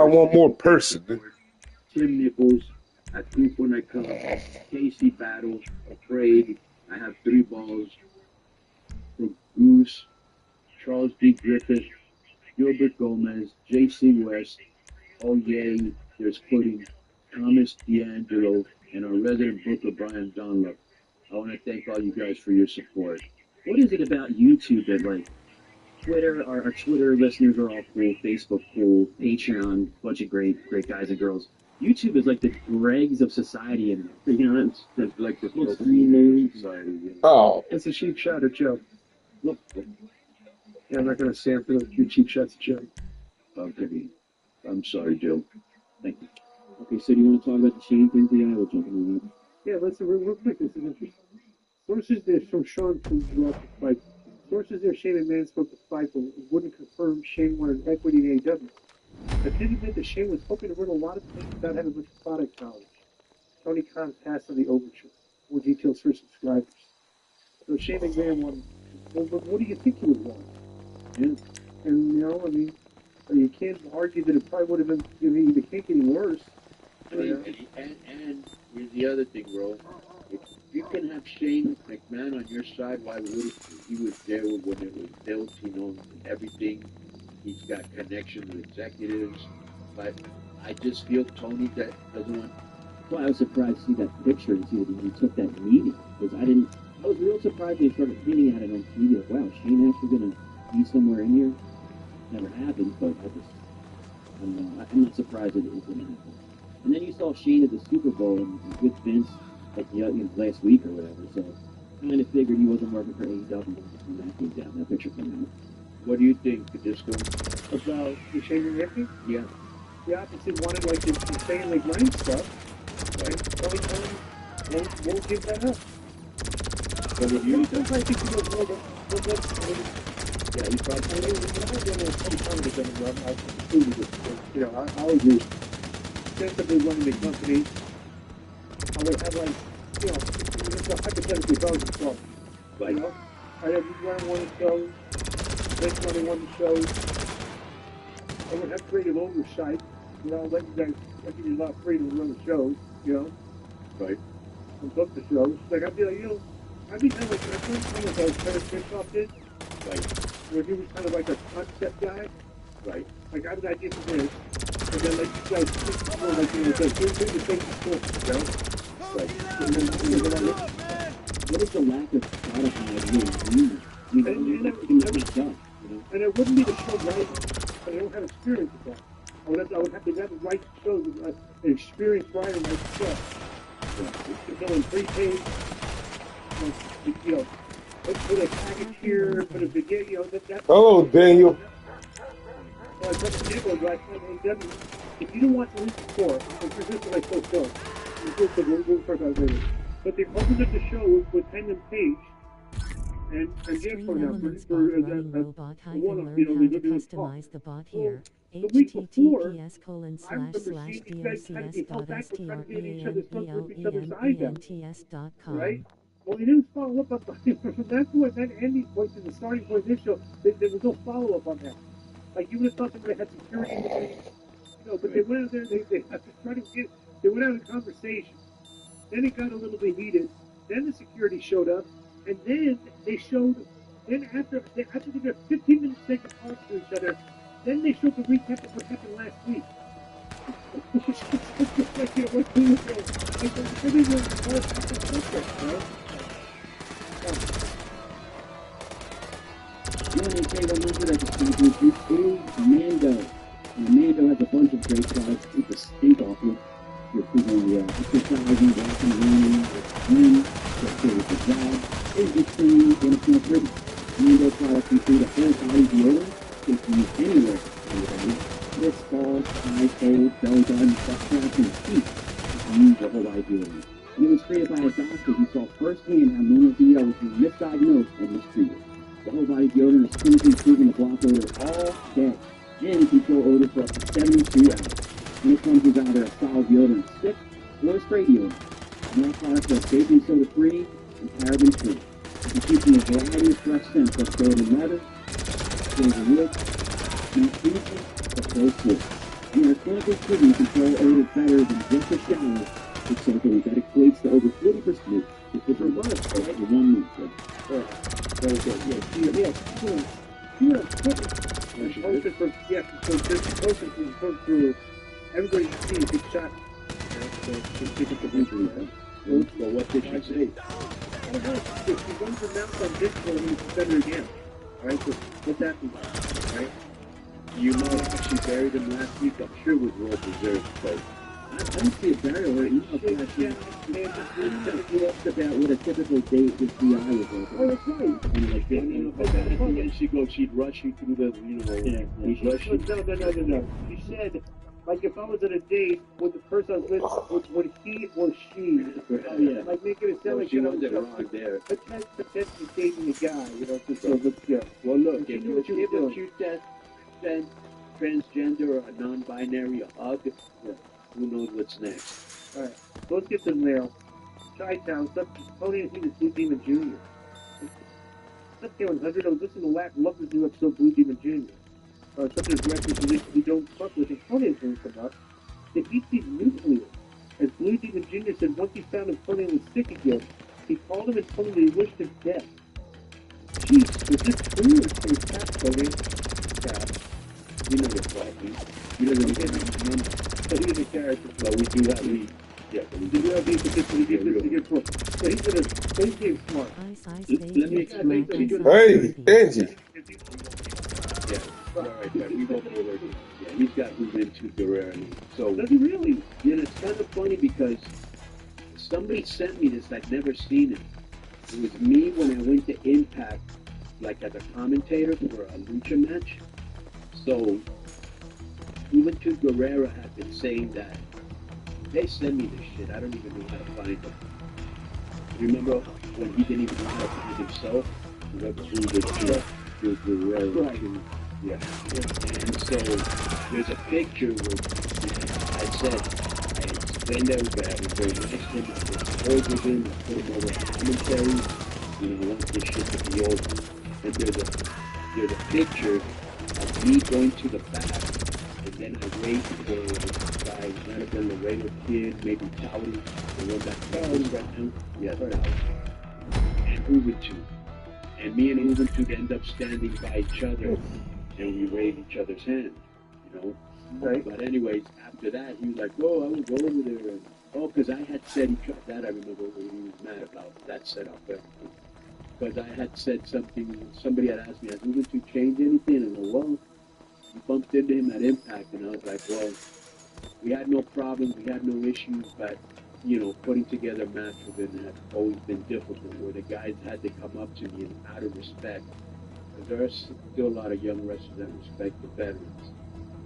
one more person. Tim Nichols at 2 for Casey Battles, Afraid. I have 3 balls for Goose, Charles D. Griffith, Gilbert Gomez, J.C. West. Oh, yay, there's Pudding, Thomas D'Angelo, and our resident booker, Brian Dunlop. I want to thank all you guys for your support. What is it about YouTube that, like, Twitter, our Twitter listeners are all cool, Facebook cool, Patreon, bunch of great guys and girls. YouTube is like the dregs of society, and you know, it's like the most green society. You know? Oh, It's a cheap shot at Joe. Look, yeah, I'm not going to stand for those few cheap shots at Joe. Okay, I'm sorry, Joe. Thank you. Okay, so do you want to talk about the Shane thing today? We'll jump into that. Yeah, let's real quick. This is interesting. Sources there from Sean from Rock Fight. Sources there, Shane McMahon spoke to Fight, but wouldn't confirm Shane wanted equity in AEW. But did admit that Shane was hoping to run a lot of things without having much product knowledge. Tony Khan passed on the overture. More details for subscribers. So Shane McMahon wanted. Well, but what do you think he would want? Yeah. And you know, I mean, you can't argue that it probably would have been. I mean, it can't get any worse. I mean, and here's the other thing, bro. If you can have Shane McMahon on your side, why would he was there when it was built? He knows everything. He's got connections with executives. But I just feel Tony that doesn't want. Well, I was surprised to see that picture and see that he took that meeting because I was real surprised they started tweeting at it on TV. Like, wow, Shane actually gonna be somewhere in here? Never happened, but I'm not surprised that it was gonna happen. And then you saw Shane at the Super Bowl and with Vince like last week or whatever. So I kind of figured he wasn't working for AEW when that came down. That picture came out. What do you think, Disco? About the Shane McMahon? Yeah. The opposite wanted like the insane like mind stuff. Right? Tony Khan won't give that up. What would you think? I think he goes, well, Yeah, he's probably. You know, I would be sensibly running the company. I would have like, you know, hypothetically thousand songs. Like, You know, I'd have you run one show, Vince running one show. I would have creative oversight. You know, let you guys, I give you a lot of freedom to run the shows. You know, right. and book the shows. Like I'd be like, you know, I'd be kind of like kind of like Curtis Bischoff did. Right. Where he was kind of like a concept guy. Right. Like I have an idea for this, and then like you guys think more like, you know, like here's the thing before, you know? Right. And then, What is the lack of Spotify really mean? You know, and it wouldn't be the show writing, but I don't have experience with that. I would have to write shows with an experienced writer like stuff. You know, in prepaid, you know, put a package here, put a beginning, you know, that's. hello, Daniel. If you don't watch the week before, it's resisted like so show. But they opened up the show with Penn and Page, and Stream for Elements bot running robot hyphen one of, learn you know, how they to do this talk. customize the bot here. The week before, I remember seeing these guys kind of be held back with trying to get each other's eyes out, right? Well, they didn't follow up on from that point, that ending point to the starting point of this show. There was no follow up on that. Like you would have thought they would have had security in the thing, you know, but they went out there. They have to try to get. They went out in conversation. Then it got a little bit heated. Then the security showed up, and then they showed. Then after they got 15 minutes to talk to each other, then they showed the recap of what happened last week. Like, you know, what team was going? Like, everyone was perfect, right? You know, they say the number at the company is Mando. And Mando has a bunch of great products. Keep the stink off you. You're feeling exercising, walking around, swim, get good with the job, physical training, and it's not pretty. Mando products include a whole body deodorant, that you can use anywhere on your body. Wrist balls, eye folds, belly button, butt cracks, and feet. You can use your whole body deodorant. And it was created by a doctor who saw firsthand how monothelia was being misdiagnosed and mistreated. The whole body deodorant is clinically proven to block odor all day and control odor for up to 72 hours. And it comes with either a solid deodorant stick or a spray deodorant. And our products are baking soda free and paraben free. You can choose from a variety of fresh scents like golden leather, silver wood, sweet juices, or clove wood. In a clinical study, you control odor better than just a shower with something that equates to over 40% if it was right in 1 month. Very good. Posted for, yeah, so just posted for everybody to see a big shot. So it's difficult injury. Well, what did she say? I don't know. If she runs her mouth on this one, we suspend her again. Alright, so what's happening? Alright? You know, she buried him last week. I'm sure it was well deserved. So I didn't see a burial or email last week. You asked about what a typical date with DI was like. Oh, that's right. And like, and she goes, she'd rush you through the, you know, he'd rush you. No. She said, like if I was at a date with the person I was with, would he or she, like making it sound like she wasn't wrong there. Potentially dating a guy, you know, just so let's go. Well, look, if you test transgender or a non-binary a hug, who knows what's next? Alright, so let's get to the mail. Chi-Town, Tony and the Blue Demon Jr. Let's go 100. I was listening to love this new episode of Blue Demon Jr. Such as records we don't fuck with, and Conan going to come up. They eat these nuclear. As Blue Demon Jr. said, once he found him Conan was sick again, he called him and told him that he wished him death. Jeez, was this true or is it crap, Conan? Crap. You know what's happening. He doesn't even remember. So he's a character. Well, we do have these. Yeah, but we We do do have these particularly good for. So he's gonna, he's being smart. Let me explain to you. Hey, Angie. Yeah, all right, but we go forward. Yeah, he's got Juventud Guerrera. So, Does he really? you know, it's kind of funny because somebody sent me this. I'd never seen it. It was me when I went to Impact, like as a commentator for a lucha match. So, Juventud Guerrera had been saying that they send me this shit. I don't even know how to find them. Remember when he didn't even know how to find himself? Whoever was Guerrero. Right. Yeah. And so there's a picture where I said, I explained everybody, I was very nice to him, I put holders in, I put him over commentary, you know, I want this shit to be over. And there's a picture of me going to the back, and then I wait for the guy, might have been Laredo Kid, maybe Towdy, the one that travels right now. Yeah, Towdy. And Juventud. And me and Juventud end up standing by each other, and we raise each other's hand, you know. Right. But anyways, after that, he was like, "Oh, I will go over there." And, because I had said that I remember what he was mad about that setup. Because I had said something. Somebody had asked me, "Has Juventud changed anything?" And I go, "Well, we bumped into him at Impact," and I was like, "Well, we had no problems, we had no issues, but." You know, putting together a match with him had always been difficult, where the guys had to come up to me and out of respect. Because there are still a lot of young wrestlers that respect the veterans.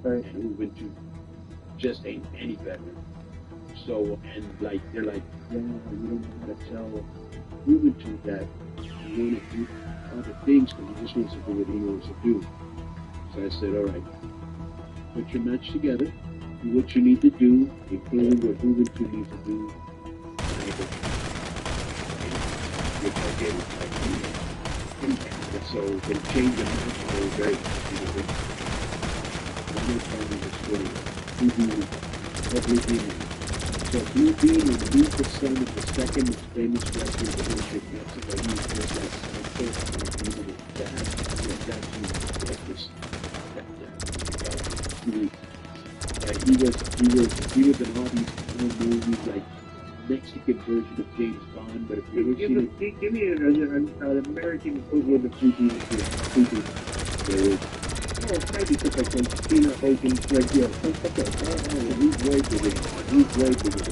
Right. And who went to just ain't any veteran. So, and like, they're like, yeah, you don't know how to tell Juventud that you want to do other things because he just wants to do what he wants to do. So I said, all right, put your match together. Do what you need to do, including what Juventud needs to do. So they changed the match and they were very happy with it. One more time in the story. Blue Demon. So Blue Demon, he's the son of the second most famous wrestler in the history of Mexico. He was just like he was in all these cool movies like Mexican version of James Bond, but if you ever seen it, Give me an American equivalent of 2D. there is. Oh, maybe because I can see the Hogan right here. Okay, he's way bigger. He's way bigger.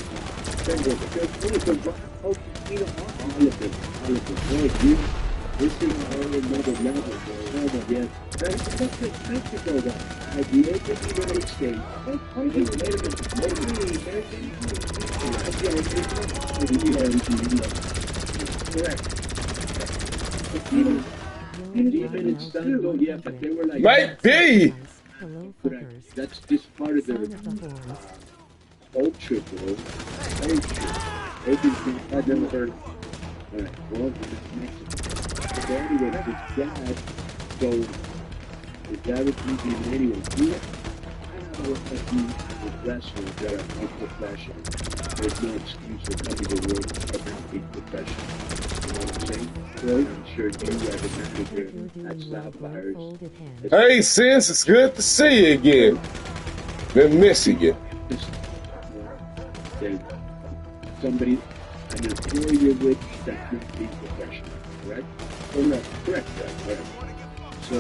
What is the Hogan Cena? All of them. Boy, this is a whole another level, bro. Yes. That's Mexico, though. At the edge of the United States, even in Santo, yeah, but they were like, Might be. that's just part of their culture, bro. Culture. I've never heard. Alright, well, it's Mexico. But anyway, his dad, so his dad was using anyway. I have power cutting with wrestlers that are unprofessional. There's no excuse for coming to work and not being professional. You know what I'm saying? Right? I'm sure you, as a manager at Sapphires, Hey, sis, it's good to see you again. Been missing you. than somebody, an employee which that's not being professional, correct? Or not correct, right? So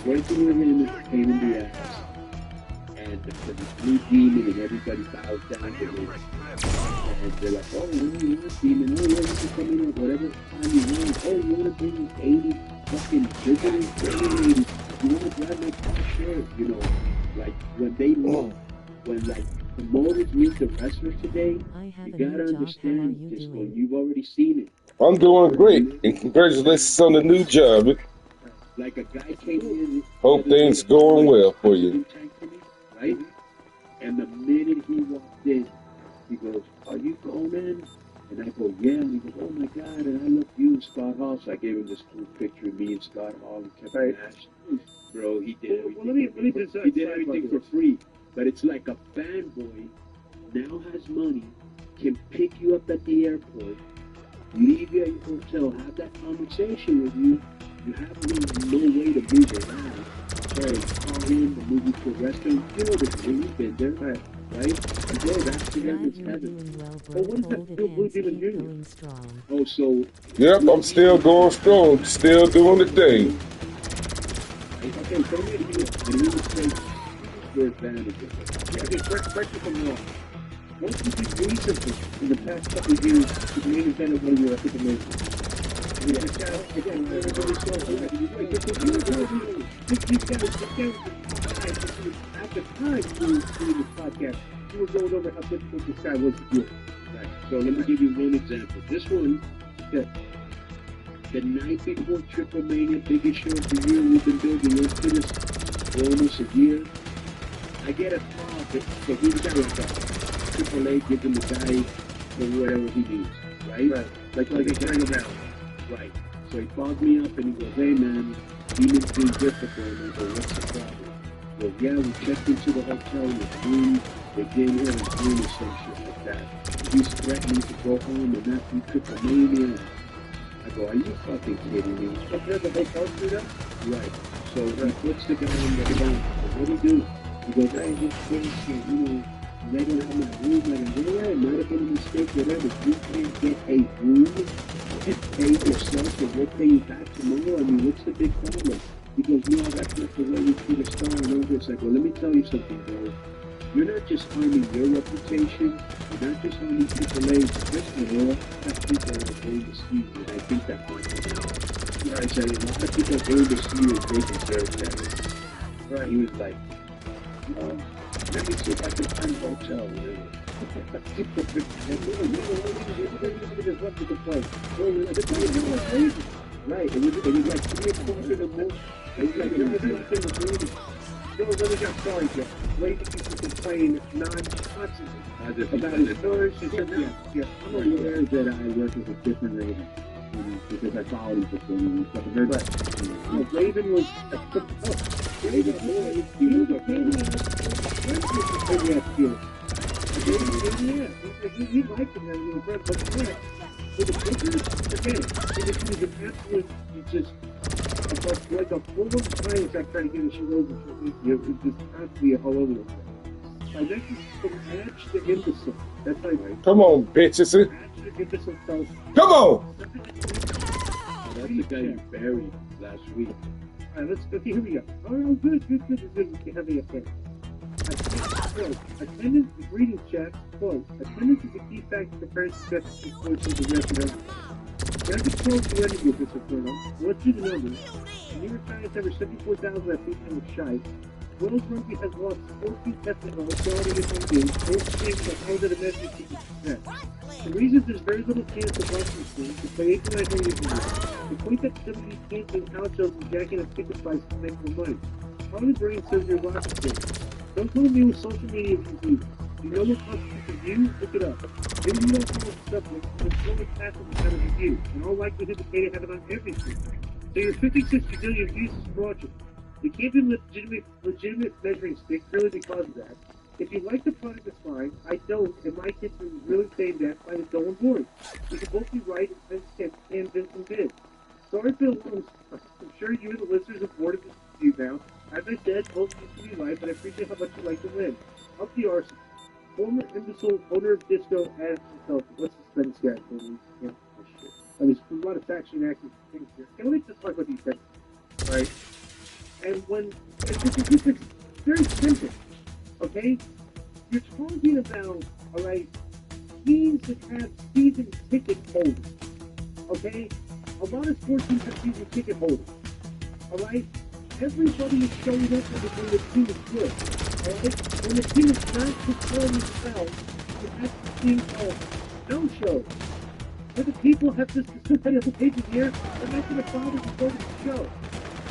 working with him is a pain in the ass, and the blue demon and everybody bows down to him, and they're like, oh, what do you want, demon? Oh, yeah, you can come in at whatever time you want. Oh, you want to bring 80 fucking visitors, 80 ladies? You want to drive my car? Sure, you know, like when they leave, when like promoters meet the wrestlers today, you gotta understand this one. You've already seen it. I'm doing great, and congratulations on the new job. Like a guy came in. Hope things going well for you. Right? And the minute he walked in, he goes, "Are you going in?" And I go, "Yeah." And he goes, "Oh my God!" And I look, you and Scott Hall. So I gave him this cool picture of me and Scott Hall and Kevin Nash. Bro, he did everything. He did everything for free. But it's like a fanboy now has money, can pick you up at the airport, leave you at your hotel, have that conversation with you. You have no way to move around. Sorry, call him to move you to a restaurant. You know the thing, you've been there, right? And bro, that's the heaven's heaven. Oh, what is that? Blue Demon Jr. Oh, so. Yep, I'm still going strong, still doing the thing. Okay, so let me say your advantages. Okay, correct me if I'm wrong. What did you do recently in the past couple of years to be independent when you were at the convention? Again, everybody saw that. These guys, at the time doing this podcast, you were going over how difficult this guy was to do. Right. So let me give you one example. This one, the night before Triple Mania, biggest show of the year we've been building into this for almost a year. I get a call, so he's got like a Triple A giving the guy for whatever he needs, right? Like a bang around. Right. So he calls me up and he goes, "Hey man, Demon's being difficult." And I go, "What's the problem?" He goes, "Yeah, we checked into the hotel with room, they came here and room or some shit like that. He's threatening to go home and not be Triple Mania." I go, "Are you fucking kidding me?" But there's a hotel to that? Right. So he puts the guy on the phone. What do you do? He goes, "Hey, this thing, you know, they don't have my room." Like, yeah, it might have been a mistake, whatever. You can't get a room and pay yourself and we'll pay you back tomorrow. I mean, what's the big problem? He goes, "No, that's not the way you see the star." And all this. I go, "Let me tell you something, bro. You're not just harming your reputation. You're not just harming Triple A's. Just the world. That's people that are going to see you." And I think that point was out. I said, a lot of people are going to see you and they deserve that. Right. He was like, "No, let me see if I can find a hotel." Right, it was like 3 quarters of the most. It was like everything was in the building. There was other guys, sorry, Jeff. Lady people complain non-constantly about his stores. She said, yeah. I'm aware that I work with a different Raven, because I followed him for so long. But Raven was Raven was he was a pain in the ass. He liked him, and he was but yeah, with the pictures, again, he was an absolute, just like a full of times I tried to get a she rose and it was just constantly all over the place. And that's just from match to imbecile. That's how Come on, bitches. match to imbecile self. Come on. That's the guy you buried last week. Alright, okay, here we go. Oh, good. Heavy affair. Attendance, the greeting check, quote, attendance is a key factor for parents' success in the resident. Now to close the ending of this inferno, let's do the numbers. The New York Giants have 74,000 at beat time of shy. Wells Rugby has lost 14 testing on quality in one game, both teams have held it a measure to success. The reason there's very little chance of Washington teams to play 89 home games. The point that some of these teams being outsold and jacking up ticket prices to make more money. Harley Brain says you're Washington. Don't tell me with social media confused. You know what constitutes a view? Look it up. Maybe you don't know the subject, but it's only passive kind of a view. In all likelihood, the data have it on everything. So your 56 gazillion views is fraudulent. It can't be legitimate measuring stick purely because of that. If you like the product, it's fine. I don't, and my kids are really saying that, find it dull and boring. We can both be right and Vincent did. Sorry, Bill Holmes. I'm sure you and the listeners are bored of this view now. As I said, both used to be right, but I appreciate how much you like to win. Up the arse. Former imbecile owner of disco as himself. What's the Spanish guy? Yeah, oh, shit. I mean, there's a lot of faction acting things here. Can we just talk about these things? Right? And when it's very simple, okay? You're talking about, all right, teams that have season ticket holders, okay? A lot of sports teams have season ticket holders, all right? Everybody is showing up when the team is good, all right? When the team is not performing well, it has to be called no-show. Where the people have this somebody on the page here, they're not going to bother to go to the show.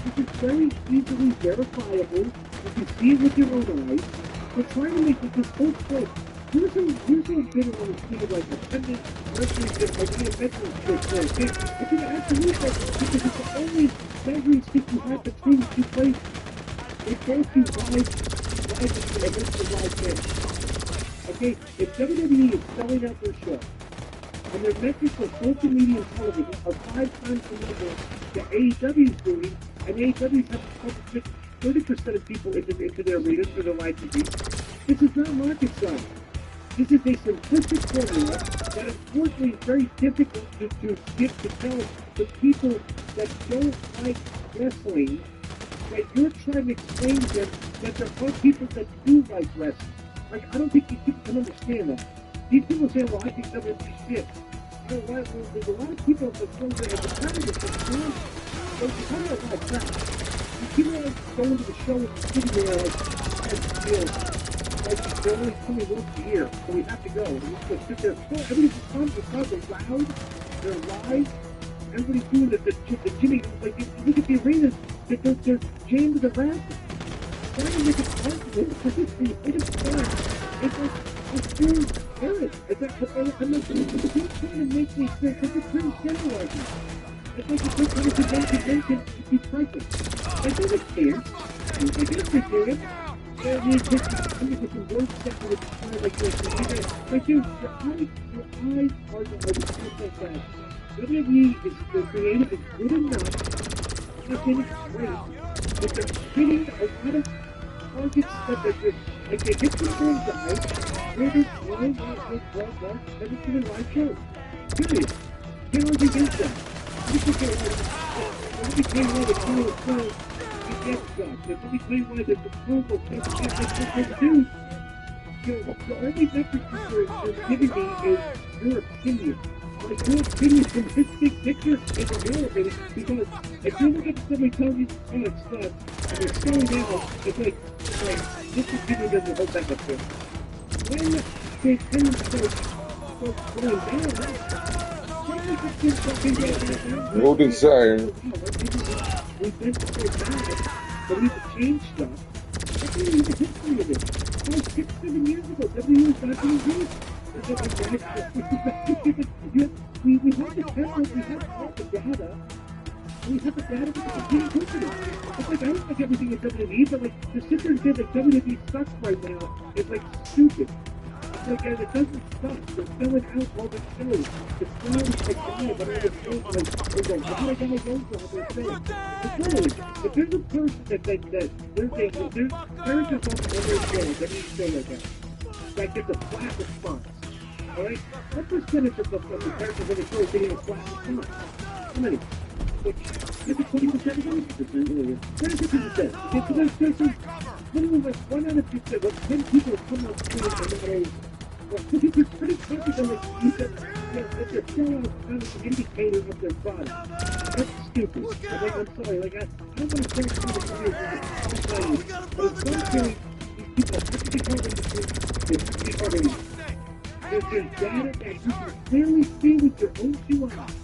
This is very easily verifiable. You can see it with your own eyes. We're trying to make this whole point. Here's a bit of a thing of like attendance, wrestling, like veteran shit, okay? It's an absolute record because it's the only measuring stick you have between the two places. They both do live against the live fans. Okay? If WWE is selling out their show, and their metrics on social media and television are 5 times the number that AEW is doing, and AEW has 30% of people into their arenas for their live TV. This is not rocket science. This is a simplistic formula that unfortunately is very difficult to tell the people that don't like wrestling that you're trying to explain to them that there are people that do like wrestling. Like, I don't think these people can understand that. These people say, well, I think WWE shit. You know what? There's a lot of people that come there at the time of the but you kind of like that. People are going to the show and sitting there like they're only coming once a year, so we have to go. And we just go sit there. So everybody's because they're loud, they're live, everybody's doing the Jimmy, like, you look at the arenas, they're jammed to the rafters. Trying to make it possible. It's like, it's too scary. It's like, I'm not trying to make me think, it's a pretty generalizing. It's like a good kind of convention to be present. I don't understand. I guess they do it. And you take some words that would try like this. Like, your eyes are like that. WWE is the creative is good enough. I think it's great. But they're hitting a lot of targets that they're just, like, they hit the same guys. Where there's one every single live show. Period. Can't argue against that. This is let me tell you why the crew get stuff. Let me tell you why the crew will take do. The only metric you're giving me is your opinion. Like, your opinion from this big picture is irrelevant because if you look at somebody telling you oh, it's stuff and it's slowing down, it's like this opinion doesn't hold back up there. When they tend to start going down, no desire. We've been so bad, but we have to change stuff. That's really the history of it. Like 6-7 years ago, WWE was not doing this. We have the template, we have all the data. We have the data because we can't look at it. It's like, I don't like everything in WWE, but like, to sit there and say that WWE sucks right now is like stupid. Like, it doesn't stop. They're selling out all the shows. The crowd is like, but all the shows, like, there's a lot of guys over on their shows. But literally, if there's a person there's characters on their show, that needs to show like that gets a flat response. Alright? What percentage of the characters on the show is getting a flat response? How many? Like, is it 20%? 30%? 30%. Okay, so there's literally like 1 out of 10, like 10 people come on screen and not it's pretty confident like you said that they're still kind of an indicator of their product. That's stupid. Like, I'm sorry, like I don't want to say it's not a career, but at some point, these people have to be called into they have to be called in. There's data that you can clearly see with your own 2 eyes.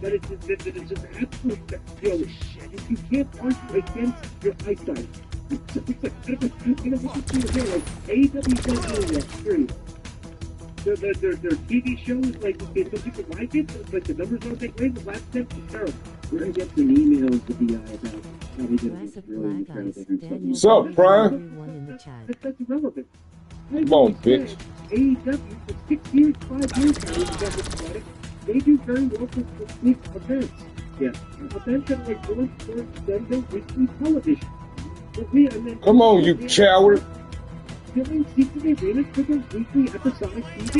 That it's an absolute, you can't argue against your eyesight. You know, what you see here, like, AEW don't do that, period. Their TV shows, like, okay, some people like it, but the numbers aren't that great, the last 10 is terrible. We're going to get some emails to BI about he did Classic really Black Ice, incredible Daniel, things. What's up, Prime? everyone in the chat. That's irrelevant. Come on, bitch. AEW for 6 years, 5 years now, is that athletic. They do very well for big events. Yeah. Events that are like going towards them, they're weekly television. But we, and then, Come on, you coward. Filling secret arenas for their weekly episodic TV.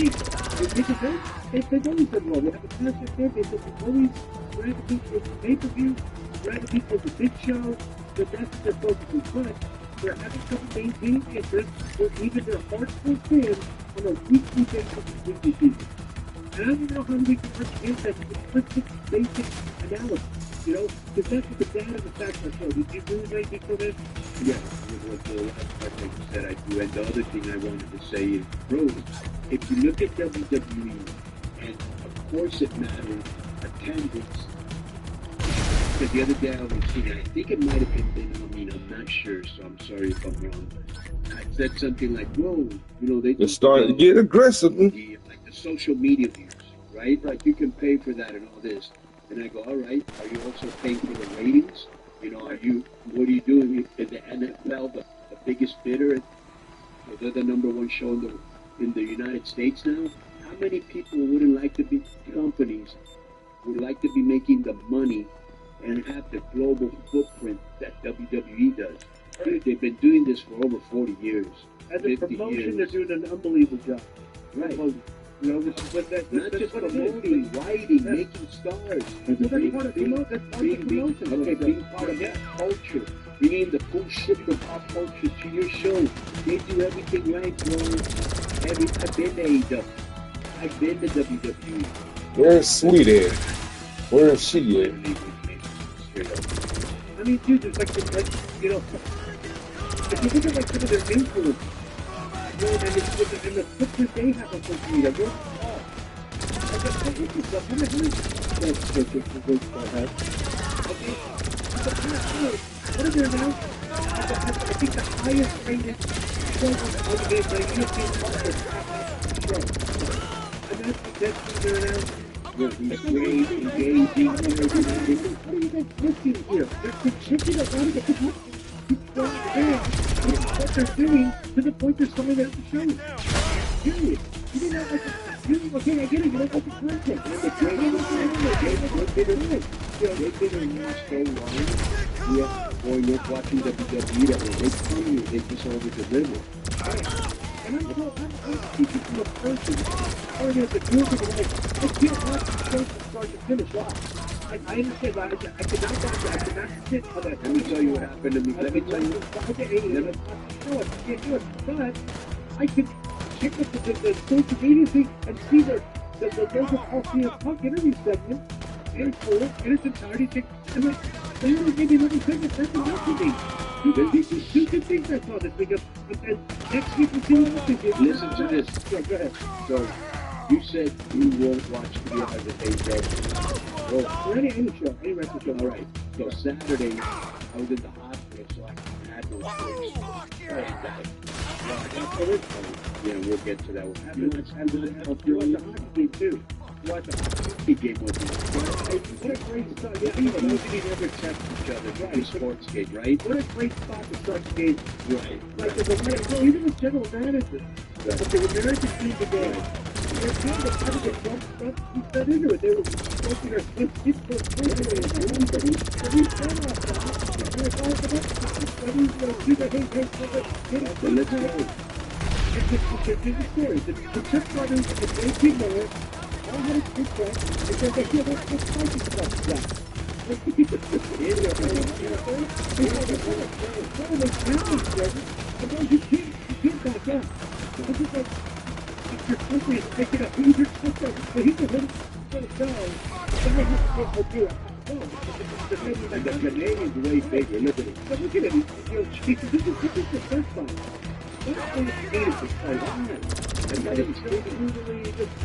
They make events. They've always done well. They have a passion there. They've always gravitate towards the pay-per-view, gravitate towards the big show. That's their focus. But they're having trouble maintaining interest or even their hardcore fans on a weekly basis of weekly TV. And I don't even know how we can understand that simplistic, basic analysis, you know, because that's what the data and the facts are showing. Did you agree with anything from this? Yeah, with the last part that you said, I do. And the other thing I wanted to say is, bro, if you look at WWE, and of course it matters, attendance. Because the other day I was seeing, I think it might have been, I mean, I'm not sure, so I'm sorry if I'm wrong. I said something like, whoa, you know, they It's starting to get aggressive. like the social media views, right? Like you can pay for that and all this. And I go, all right, are you also paying for the ratings? You know, what are you doing? Is the NFL the biggest bidder? So they're the number one show in the United States now. How many people wouldn't like to be, companies would like to be making the money and have the global footprint that WWE does? Dude, they've been doing this for over 40 years. As a 50 promotion, years. they're doing an unbelievable job. Right. You know, this is what that, Not that's just what it promoting, is. writing, Yeah. making stars. Well, that's part of that's part of the promotion. Okay, being part of that culture. Bringing the cool shit of pop culture to your show. They do everything right, bro. I've been to AEW. I've been to WWE. Where's Sweet at? Where is she at? Straight up. I mean, dude, there's like, you know, if you look at like some of their influence, you know, and the footprint they have on social media, they're small. Like, that's so interesting. How many that's such a great spot, right? Okay. But, what are their now? I think the highest rated show on the ESPN show. And that's what they're announcing. He's great, engaging, What are you guys missing here? They're chicken around the what they're doing to the point they're selling out the show. Period. You didn't have like okay, I get it, you don't like the content. They've been around so long. Yeah, growing up watching WWE, that when they come here, they just over-deliver. And I'm speaking from a person, or there's a group of like, I can't watch the show from start to finish. Why? I understand, but I could not watch it. I could not sit on that. Let me tell you what happened to me. Let me tell you. No, I can't do it. But I could check up the social media thing and see the local Coliseum Punk interview segment in full, in its entirety. And like, they only gave me little segments. That's enough for me. You can think that's all this week. And next week we'll see what they did. Listen to this. Yeah, go ahead. So, you said you won't watch 3 hours a day, so, Or any show, any wrestling show. all right. So Saturday, I was in the hospital, so I had no choice. And well, I got COVID. Yeah, we'll get to that. What happened? You watch the hockey game too. You watch a hockey game with me. What a great start. Yeah, Even though we never text each other during a sports game, right? what a great spot to start the game. Right. Like even the general manager. But they were married to team the game. They're kind of having to jump he fed into it. They were making their kids for everybody. So he's done off that. And it's all for that. Do the So let's go. It's a story. The Chuck brothers, the JP Miller, all had a good track. And then they feel like it's fighting stuff. Yeah. And then you can't back up. It's just like, you're quickly picking up. You're supposed to, but he's going to go. Someone has to do it. And the Canadian's way bigger. Look at it. But look at it. This is the first one. That's what it's made of this fight. And that is brutally just,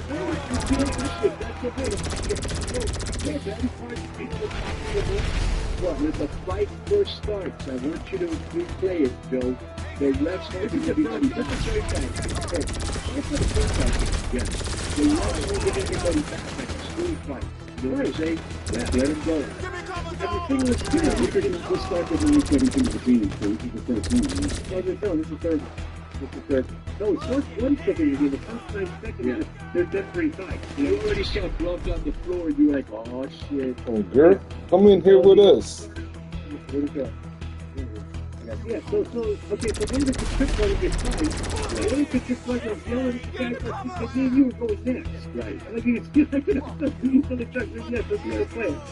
Well, when the fight first starts, I want you to replay it, Joe. The refs holding everybody back. Yeah. The refs holding everybody back like a school fight. You know what I'm saying? Yeah. Let him go. thing was, this started with only 17 between, so this is the first one. No, this is the third. This is the third. No, it starts 1 second again. The first 9 seconds, there's that 3 fights. You already saw gloves on the floor, and you're like, oh shit. Oh, girl, come in here with us. Where'd it go? Yeah, so one of the trick one gets fight. The other trick like I was yelling at the guy, like me and you were going next. Right. Like you can feel like it. So the truck says, yes, let's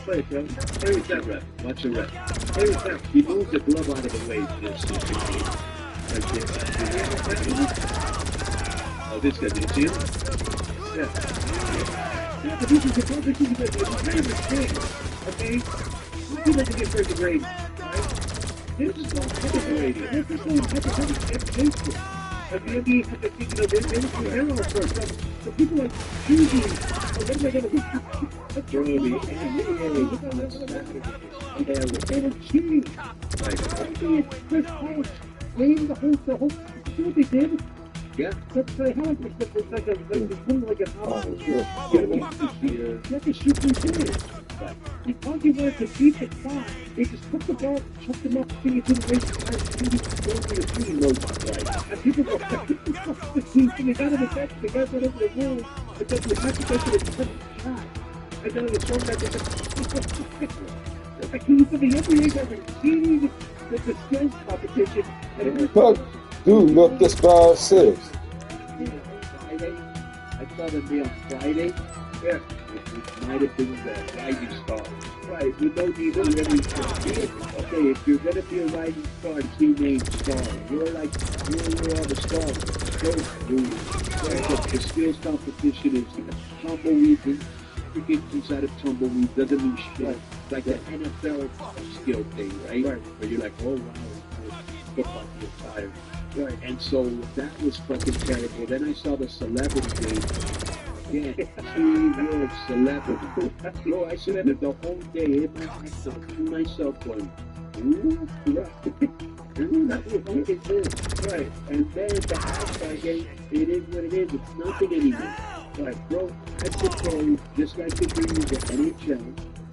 play it, bro. Here is that rep. Watch the rep. Here is that. He moves the glove out of the way. This like this. Oh, this guy, did you see him? Yeah. Yeah, but this is the perfect thing because it's kind of a thing, okay? You feel like you get first grade, right? This is not hypothetical. This is not hypothetical. Like the NBA has to think, they're all first. So people are choosing, what am I going to do? They were cheating. Right. Chris Paul playing the whole, see what they did? Yeah. That's like, how like it's like a house. You have to shoot these things. Because you wanted to beat the clock, they just took the ball, chucked them up, and you couldn't race the car, and you go for the team. Right. And people go, the team, and they got in the back, they got rid of the rules, but then you have to go to the 7th shot. And then the short guy goes, like, you for the NBA guys are exceeding the skills competition. Fuck, dude, look, this guy says. Friday, I saw them be on Friday. Yeah. It might have been the rising star. Right, with no need to really okay, if you're going to be a rising star, team name star. You're all the stars. The skills competition is tumbleweed. Freaking inside of tumbleweed doesn't mean shit. Right. Like the NFL skill thing, right? Where you're like, oh wow, football, you're tired. Right. And so that was fucking terrible. Then I saw the celebrity game. Yeah, Team celebrity. Bro, I said it the whole day. It made myself going, ooh, right. What is this? Right. And then the All-Star game, it is what it is. It's nothing anymore. Right, bro, I suppose, just like the dreams of NHL,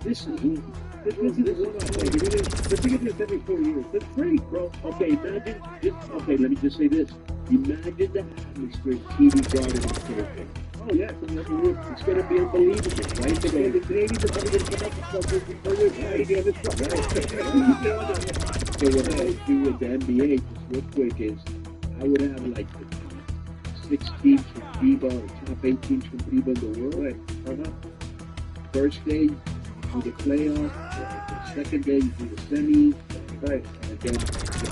this is easy. This is the thing is this every 4 years. That's great, bro. Okay, imagine this. Okay, let me just say this. Imagine the atmosphere TV Garden is perfect. Oh, yeah, it's going to be unbelievable, right? The Canadians are probably going to come up with something before they're trying to get this stuff, right? So what I would do with the NBA, just real quick, is I would have like the top 6 teams from FIBA, or top 8 teams from FIBA in the world. Right. First day, you do the playoff. The second day, you do the semis. Right. And then the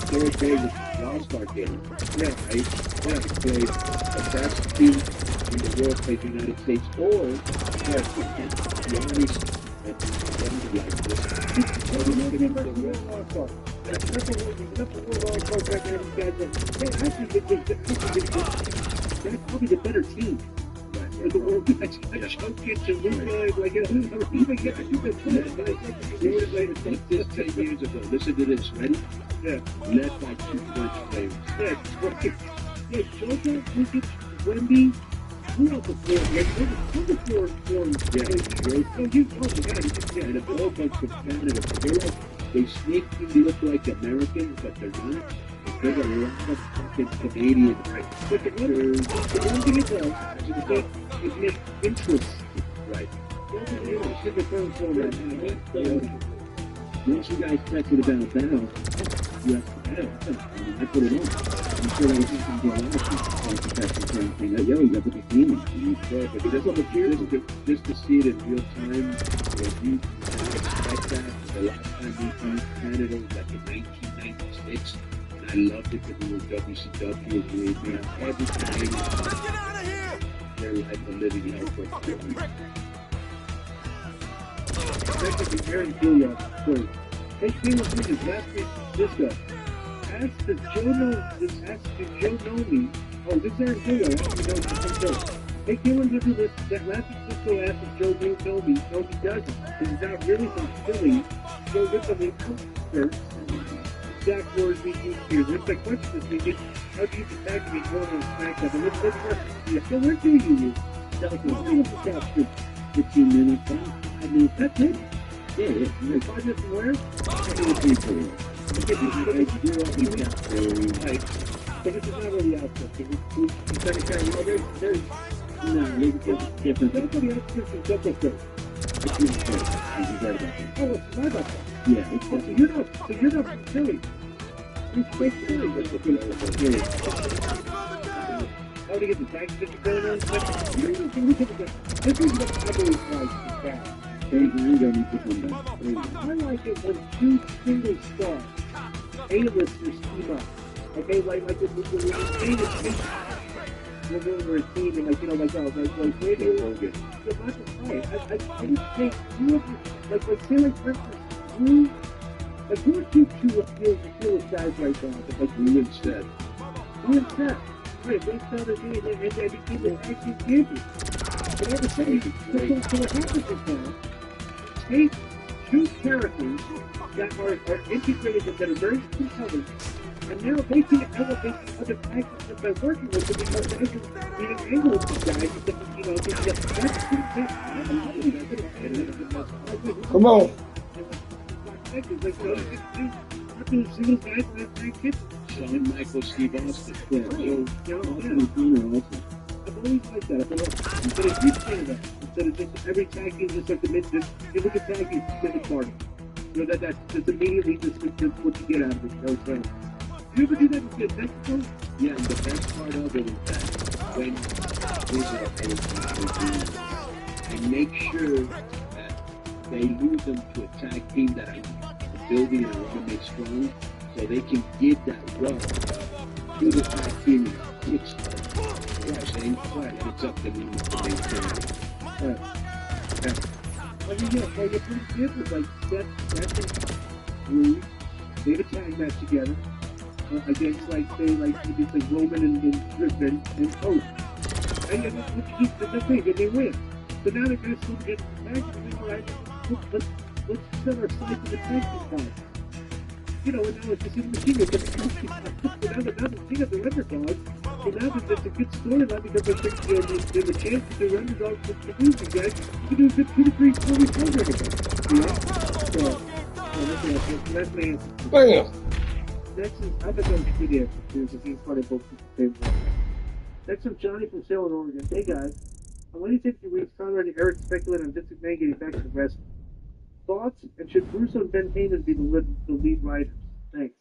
third day, the All-Star game. Yeah, right? Yeah, play the best team in the world plays the United States, or the Army and like this. That's the world All-Star back there. That's probably the better team. Right. The world like Jokic and Luka, like even get this 10 years ago. Listen to this, ready? Yeah. Led by 2 French players. Yeah. Jokic, Lukic, Wemby. Who else before? Who before? Yeah. And a whole bunch from Canada. They sneakily look like Americans, but they're not. There's a lot of fucking Canadian, right? But the one thing is, it makes interest. Right. Once you guys texted about battle, you have to battle. I put it on. I'm sure I was listening to a lot of people saying, yo, you got to be clean. But there's on the peers, just to see it in real time, where you expect that. The last time we beat Canada was like in 1996. I loved it because we were WCW and we made every Canadian their life a living hell for a That could be very cool, story. Hey, Caleb Bridges, last week, this guy. Ask the Joe know me. Oh, this is Aaron Julio. Hey, Caleb Bridges, that last week, Cisco asked if Joe know me. No, he doesn't. He's not really from Philly. Joe gets on the outskirts. Exact words we use here. There's like questions we get. How do you attack me going on SmackDown? And let's so where do you use? Like, 15 minutes, 5 minutes, that's it. Yeah, yeah. You're 5 minutes from where? Right. So this is not really outskirts. He's trying to carry, there's No, it's different. don't go to the outskirts of Central Coast. It's not fair. You're right about that. Oh, it's my bad. Yeah, it's So you're not from Philly. You're straight Philly. That's the thing. How to get the tax district going on? This is what I believe like bad. Durango needs to come back. I like it when 2 single stars, A-listers team up. Okay, like this was the famous when we were a team and like maybe it was good. But not just right. I just think you ever say like for instance who are 2 appeals guys right now? Like Who instead? Right, they started doing it and they became the tag team champions. But I was saying, so what happens is now, take 2 characters that are integrated that are very compelling, and now they can elevate the other tag teams that they're working with because they can being able with these guys. Come on. Shawn Michaels, Steve Austin. Yeah, I've always liked that. Instead of you saying that, instead of just every tag team just like the mid, you look at tag teams, mid party. You know that's immediately just what you get out of it. You know what I'm saying? Do you ever do that with the Mexico? Yeah, and the best part of it is that when they make sure that they lose them to a tag team that are building and want to make strong, so they can give that rub to the tag team and kickstart. And it's up to me to maintain it. I mean, yeah, like it's pretty different. Like that's a group. They have a tag match together against maybe it's Roman and Griffin and Oath. And that's the thing, and they win. So now they're going to still get the tag team. All right, let's set our sights on the tag team guys. You know, and now it's just in the machine. Now the team of the underdogs. So now that's a good storyline because there's a chance that the underdogs to lose these guys. You can do a good 2 to 3, 4 week program again. You know? So that's my answer. Bam. Next is, I bet that was a good answer. There's a few funny books at the same time. Next is Johnny from Salem, Oregon. Hey guys. On Wednesday, 50 weeks, Conrad and Eric speculated on Vince McMahon getting back to the wrestling. Thoughts? And should Bruce and Ben Heyman be the lead writers? Thanks.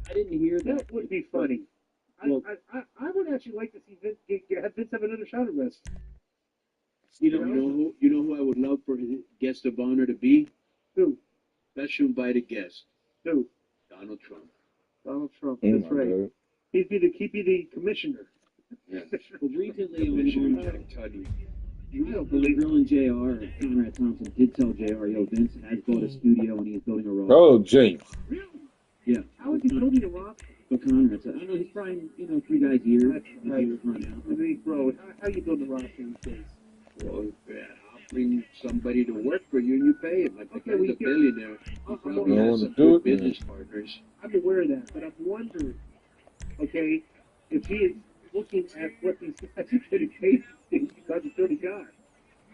I didn't hear that. That would be funny. Well, I would actually like to see Vince have another shot at wrestling. You know who I would love for his guest of honor to be? Who? Special invited guest. Who? Donald Trump. Donald Trump. Oh, That's right. God. He'd be the commissioner. Yeah. Well, recently on Jack Tuddy. I don't believe it. Bill and JR, Conrad Thompson did tell JR, yo, Vince has bought a studio and he's building a roster. Oh, James. Really? Yeah. How is he building a roster? But Conrad said, I know he's probably, 3 guys a year. That's right. I mean, bro, how you building a roster these days? Well, I'll bring somebody to work for you and you pay him. Like, Okay, the well, guy's a you billionaire. He You probably don't has wanna some do good it, business partners. I'm aware of that, but I'm wondering, okay, if he is looking at what these guys are getting paid because of 30 guys.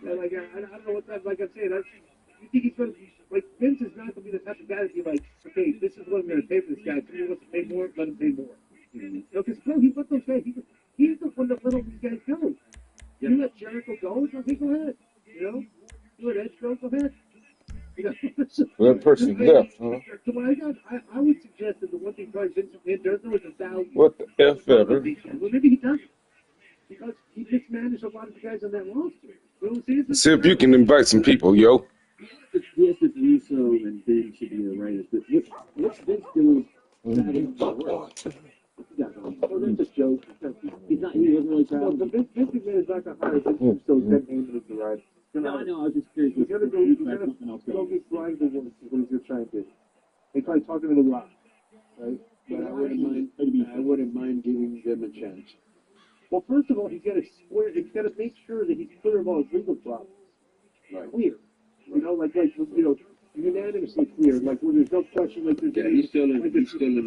And I don't know what that, like I'm saying, you think he's going to be, like, Vince is not going to be the type of guy to be like, okay, this is what I'm going to pay for this guy. If he wants to pay more, let him pay more. You know, because, bro, he let those guys, he's the one that let all these guys go. Yeah. You let Jericho go, okay, go ahead. You know? You let Edge go ahead. You know? Well, that person left, huh? So I would suggest that the one thing probably Vince McMahon does know is the value. What the F ever? Well, maybe he doesn't. Because he mismanaged a lot of the guys on that roster. You know what I'm saying? See if you can invite some people, yo. Yes, if Russo and Ben should be the writers, but what's Vince doing? Oh, that's a joke. He wasn't really proud. No, but Vince McMahon is not going to hire Vince Russo as Ben Heyman as the writer. No, I know. I was just curious. He's going to go get Brian DeWitt is what he's going to try and do. He's probably talking to The Rock, right? But I wouldn't mind giving them a chance. Well, first of all, he's got to make sure that he's clear of all his legal problems. Right. Clear. You know, unanimously clear, like where there's no question, like there's Yeah, he's still in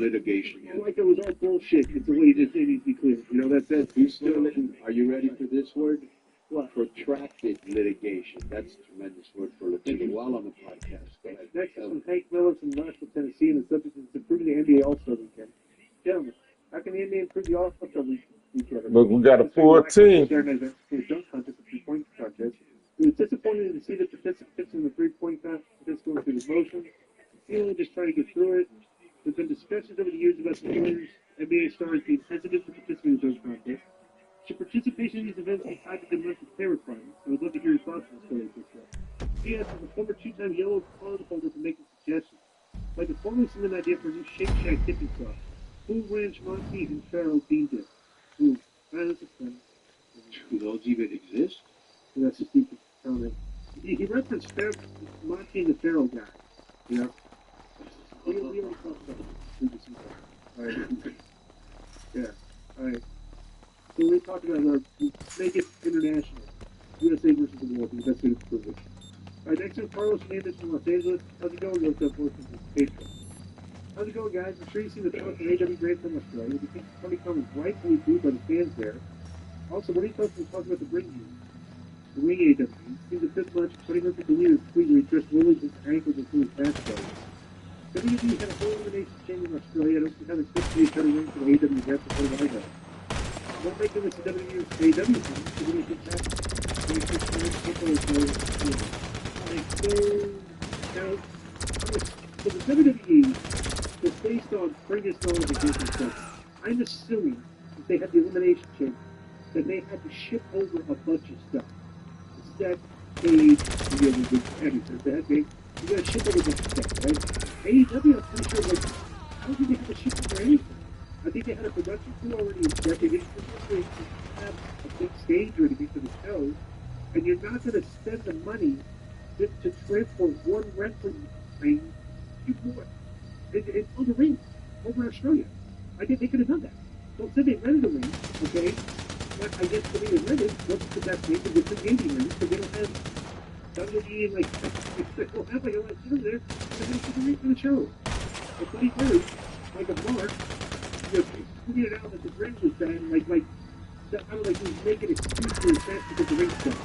litigation. Yeah. like it was all bullshit. It's the way he just needs to be clear. You know, that's it. He's still in. Are you ready for this word? What? Protracted litigation. That's a tremendous word for litigation. While on the podcast. Go ahead. Next is from Hank Miller from Knoxville, Tennessee, and the subject is improving the NBA All-Star Weekend. Gentlemen, how can the NBA improve the All-Star Weekend? Look, we got a full team. The dunk contest, the three-point contest. It was disappointing to see the participants in the three-point contest going through the motions. Feeling just trying to get through it. There's been discussions over the years about the players, NBA stars being hesitant to participate in the dunk contest. Should participation in these events be tied to the monthly pay requirements? I would love to hear your thoughts on this story. P.S. as a former two-time yellow card holder for making suggestions. I'd like to formally submit an idea for a new Shake Shack dipping sauce. Cool Ranch Monty and Pharaoh bean dip. Ooh, that's a fun. Do those even exist? So that's just deep comment. He referenced Monty and the Pharaoh guy. You know? We already talked about this. Alright. Yeah. Alright. So we talked about make it international. USA versus the world. The best way to prove it. Alright, next one, Carlos Mendes from Los Angeles. How's it going? What's up, boys? Patreon. How's it going, guys? I'm sure you've seen the talk from AW Grant from Australia. Do you think Tony Khan is rightfully booed by the fans there? Also, what do you think when talking about the ring view? The ring AW. Seems a fifth match, 20 deleted tweet where he dressed Willie his ankles into his basketball. WWE had a whole elimination change in Australia. I don't see how the 68 title ring for the AW Grant before the I know. Don't make them into WWE thing, because when you get back, when you get back, so the WWE was based on previous knowledge of business stuff. I'm assuming that they had the elimination change, that they had to ship over a bunch of stuff. Set, stage, the editors, you gotta ship over a bunch of stuff, right? AEW, I'm pretty sure, like, how did they have to ship over anything? I think they had a production crew already in set. They didn't have a big stage or anything for the show, and you're not going to spend the money to transport one wrestling ring to more. It's on the ring over in Australia. I think they could have done that. So say they rented a ring, okay? But I guess when they rented, what's the best way to get the gaming ring? Because they don't have WWE and like they don't have like a lot of shows there. They're going to put the ring for the show. But what he heard, like a mark. You figured out that the ring was bad, like that kind of like he was making excuses for his fans because the ring's bad.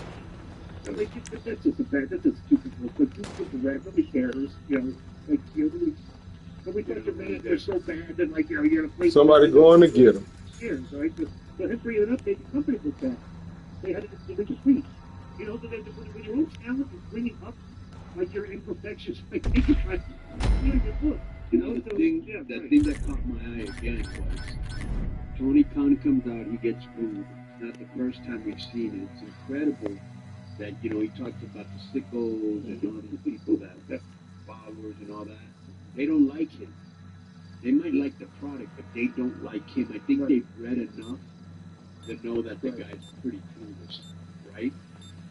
I'm like, that's just a bad, that's just stupid. But you get the red, nobody cares, you know, like, you know, nobody thought your man was so bad that, like, you know, you're gonna play. Somebody going to get him. Cares, right? So him bringing it up, made the company look bad. They had to make a tweet. You know, when your own talent is bringing up, like, your imperfections, like, make it like, really good look. You know, the thing that caught my eye again was Tony Khan comes out, he gets booed. It's not the first time we've seen it. It's incredible that, you know, he talks about the sickos and all these people that followers and all that. They don't like him. They might like the product, but they don't like him. I think they've read enough to know that the guy's pretty clueless, right?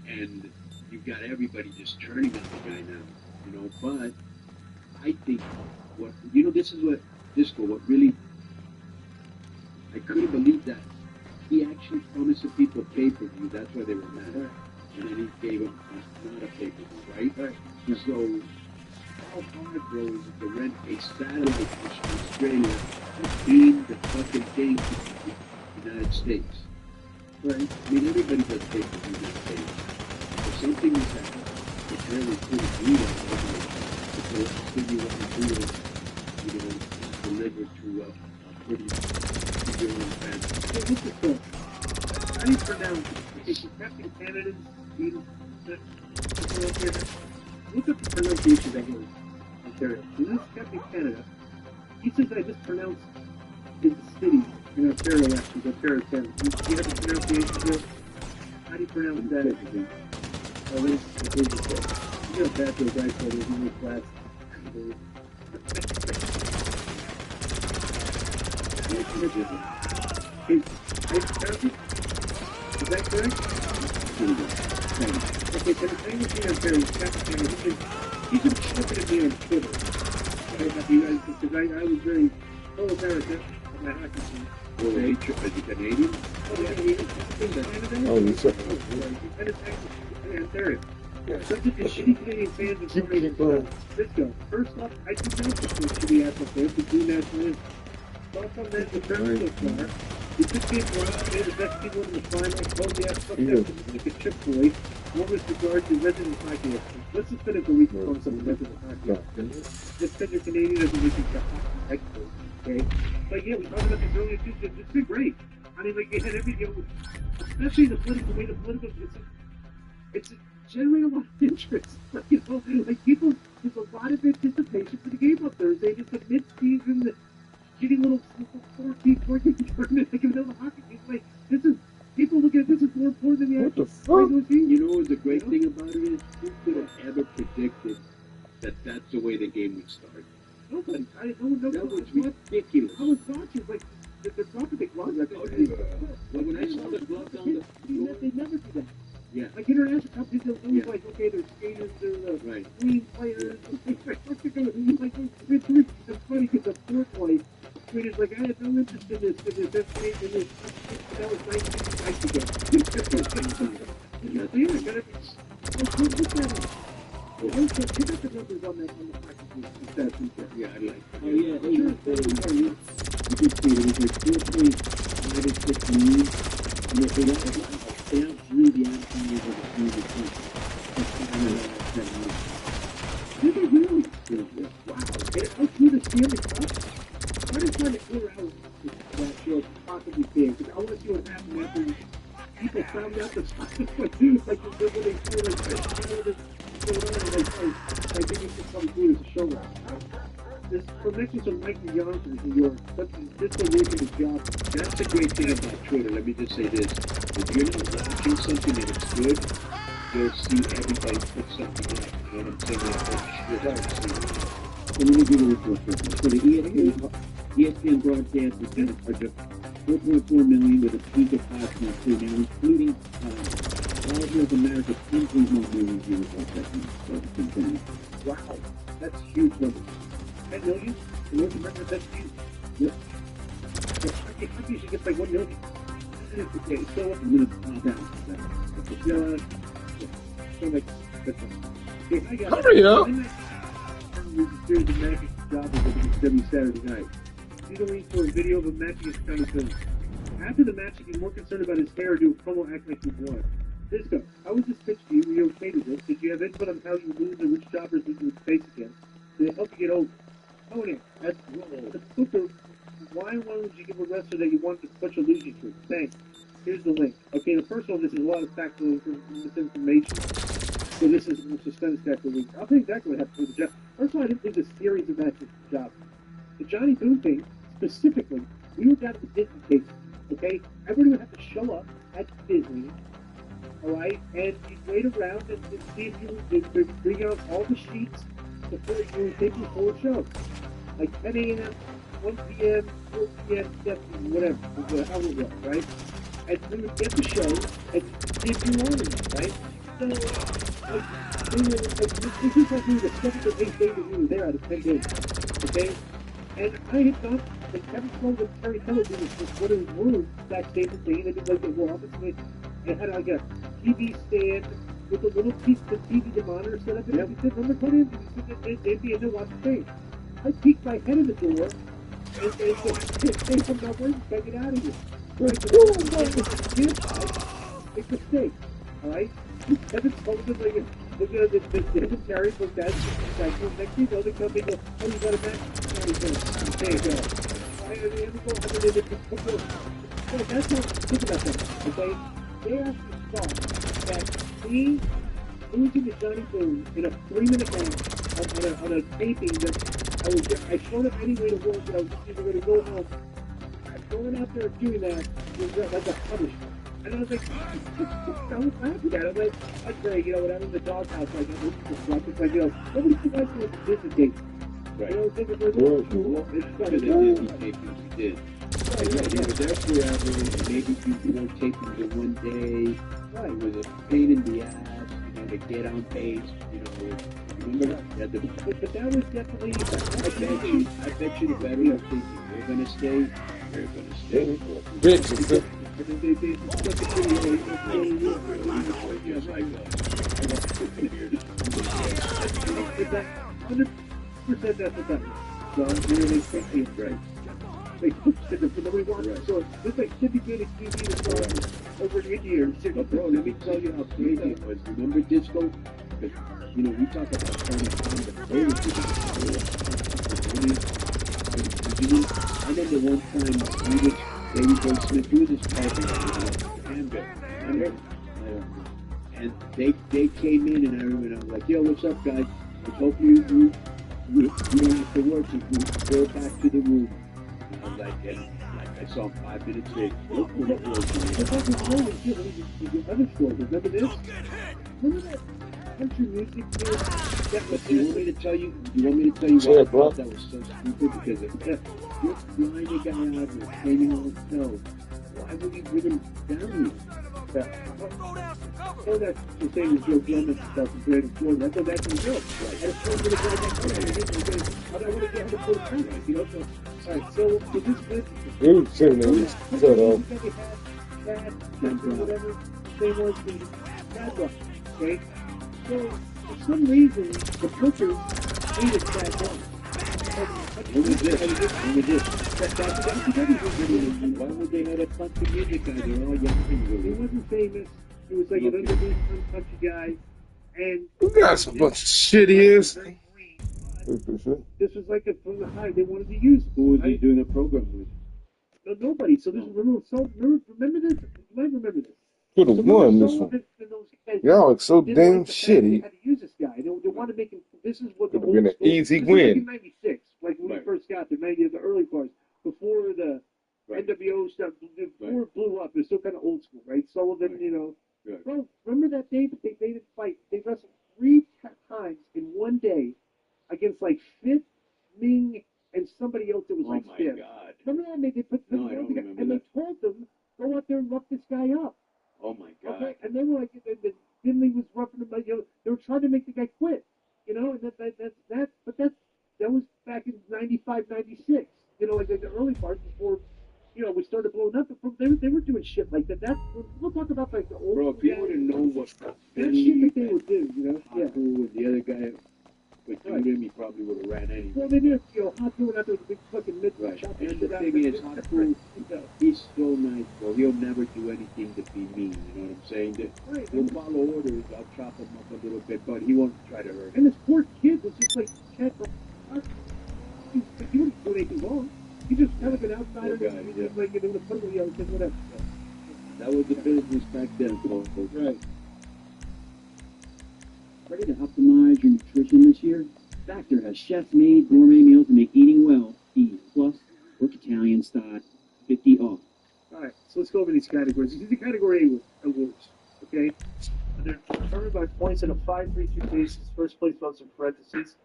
And you've got everybody just turning on the guy now, you know, but I think this is what Disco, what really, I couldn't believe that. He actually promised the people pay-per-view, that's why they were mad. Right. And then he gave them not a pay-per-view, right? So, how hard, bro, is it to rent a satellite dish in Australia and beam the fucking thing to the United States? Right? I mean, everybody does pay-per-view these days. If something is happening, it's really pretty brutal. So, you want to do it, you know, delivered to a pretty good fan. So look at this. How do you pronounce it? If you Captain Canada's look at the pronunciation that goes Ontario. This is Captain Canada. He says I just pronounced his city in Ontario actually, Ontario, Canada. Do you have the pronunciation here? How do you pronounce that? Oh, what is it? You know, bad those guys for those English class. Is that correct? Okay, so the thing with me on Terry, he's been tripping at me on Twitter. Because I was very pro-American on my hockey team. Well, is he Canadian? Oh, yeah, he's Canada. Oh, he's Ontario. Such a shitty Canadian fans and so many let's go. First off, I think that's the should be asked for the two national anthem. Thoughts on that, the term so far. You took people out, they're the best people in the finals. Oh, yeah, fuck that. Like a chip boy. What was regard to resident hockey experts? Let's just finish the week on some resident hockey experts. Just because you're Canadian doesn't make you a hockey expert, okay? But yeah, we talked about this earlier too. It's been great. I mean, like, they had every, you know, especially the political way, it's generated a lot of interest. Like, you know, like people, there's a lot of anticipation for the game on Thursday. It's a mid-season, shitty little 4-game tournament, like in the middle of the hockey game. Like, this is, people look at this as more important than the actual regular season. You know what the great thing about it is? Who could have ever predicted that that's the way the game would start? Nobody. That was ridiculous. I was watching, like, they're dropping the gloves. Well, when I saw the gloves on the floor, they never do that. yeah. Like international companies, they'll do like, okay, they're skaters, they're Right. Queen players. Like, it's funny because the fourth play, Queen is like, I had no interest in this. That was nice again. Yeah, gotta be. Pick up the numbers on the practice team. Yeah, I like Oh, yeah, hey, you did see it. It was like 4.96 million. And if they outgrew the outcomes of the previous team. Did they really? Wow. They outgrew the Stanley Cup? I'm just trying to clear out that show possibly big. Because I want to see what happened after people found out the stuff. Like, when they feel like, I think it's just something good as a show round. This connection to Mikey Johnson in New York, this is a his job. That's the great thing about Twitter. Let me just say this. If you're not watching something and it's good, you'll see everybody put something up. You know what I'm saying? So let me give you this real quick. So the ESPN broadcast is going to charge up $4.4 million with a peak of $5.2 now, including all of North America, $10.1 million viewers off that news. Wow, that's huge number. 10 million? In North America, that's huge. Yep. I think you should get like 1 million. Okay, so I'm going to pop out. So like, that's okay, I got Hurry up. There's a series of matching jobbers at WWE Saturday night. He's arranged for a video of him matching his county film. After the match, he'd be more concerned about his hair or do a promo act like he won. Disco, how was this pitch to you? Were you okay with this? Did you have input on how you lose or which jobbers you would face against? Did it help you get over? Tony, that's Booker. Why would you give a wrestler that you wanted to push a losing streak? Thanks. Here's the link. Okay, the first one, this is a lot of factual misinformation. So this is the suspense factor week. I'll tell you exactly what happened with the job. First of all, I didn't think the series of matches with the job. The Johnny Boone thing, specifically, we were down at the Disney case, okay? Everybody would have to show up at Disney, all right? And you'd wait around and see if you would bring out all the sheets before you would take your full show. Like 10 a.m., 1 p.m., 4 p.m., 7 whatever, how it was, right? And we would get the show and see if you wanted it, right? So, this is like we were the 7th or 8th day that we were there out of 10 days, okay? And I had thought that Kevin Sloan and Terry Television was one of his rooms backstage and thing, and they did like the office, and they had like a TV stand with a little piece of TV, the monitor set up, and everything. Remember, put in, they'd be in there watching things. I peeked my head in the door, and they said, "Come on, boys, gotta get out of here." It's a mistake, all right? Kevin Sloan was like, the Terry was that next thing, the other company goes, "Oh, you got a match?" There you go. That's not, think about that, okay? They actually thought that me losing to Johnny Boone in a 3-minute match on a taping that I showed up anyway to work, and I was just either going to go home. Going out there and doing that was like a punishment. And I was like, I was laughing at it. Like, I'd say, you know, when I'm in the doghouse, like, it's like, you know, nobody can like me at the Disney. Right. You know, think of it, it's For the Disney tapings we did. Yeah, but that's wherever maybe you were tapings in one day. right. It was a pain in the ass, you know, to get on base, you know. Remember that? Yeah, But that was definitely, I bet you the battery are thinking, they're going to stay, they're going to stay. Bitches. Just like Is that 100% that's what that is. So I'm really thinking, right? Like, nobody watched it. So it's like syndicated TV over in India. But bro, let me tell you how crazy it was. Remember Disco? Because, you know, we talk about Tony Khan, but they were I remember one time Davey Boy Smith, he was his partner, remember? And they came in, and I remember I was like, yo, what's up, guys? Let's hope you don't have to work. You can go back to the room. And I was like, and like I saw him 5 minutes later. Look what it was. But that's what I always hear. The other story. Remember this? Remember that country music kid? But you want me to tell you? You want me to tell you why I thought that was so stupid? Because if you're flying a guy out and training on himself, why would you bring him down here? So that's the same as Joe Gilman stuff in Great Florida. That's what that's in Joe. Right. And it's so good to go back there. I don't want to get 100 pounds, you know? So, all right, so with this business, Shut up. whatever they was the bad luck, okay? So, for some reason, the Clippers hated Brad Young. Who was this? Why would they have a bunch of music guys? They're all young He people. wasn't famous. He was like an underneath country guy. And You guys a bunch of shittiest. this was like from the high. They wanted to use. Who was he doing a program with? Nobody. So this remember this? You might remember this. Could have won this one. Y'all are so damn They shitty. had to use this guy. They wanted to make him. This is what the Could have been an old school- easy this was like win. in '96, like when we Right. first got there, '90, the early parts, before the Right. NWO stuff, before it blew up. It's still kind of old school, right? Sullivan, Right. you know. Right. Bro, remember that day that they made it fight? They wrestled 3 times in one day against like Fifth, Ming, and somebody else that was Oh like my Fifth. God. Remember that? They put No, I don't together, remember and that. they told them, go out there and rough this guy up. Oh my God. Okay, and they were like, Finley was roughing him, you know, they were trying to make the guy quit, you know, and that was back in '95, '96, you know, like the early part before, you know, we started blowing up. They were doing shit like that. We'll talk about like the old. Bro, if you would have known what that shit that they would do, you know, yeah. Haku and the other guy would do him, he probably would have ran anyway. Well, they did, you know, Haku went out there with a big fucking mitt. Right. chopped And shit the out thing of it. is, Haku, he's so nice, bro. He'll never do anything to be mean. You know what I'm saying? Right. He'll follow orders. I'll chop him up a little bit, but he won't try to hurt him. And this poor kid was just like, Chad, he didn't do anything wrong. He just kind of an outsider, Poor guy, just, yeah. like, you know, put him, you know, just whatever. That was the business back then, folks. Right. Ready to optimize your nutrition this year? Factor has chef-made gourmet meals to make eating well easy. Plus, work Italian style, 50 off. All right, so let's go over these categories. These are the Category A awards, okay? And they're determined by points on a 5-3-2 basis. First place votes in parentheses.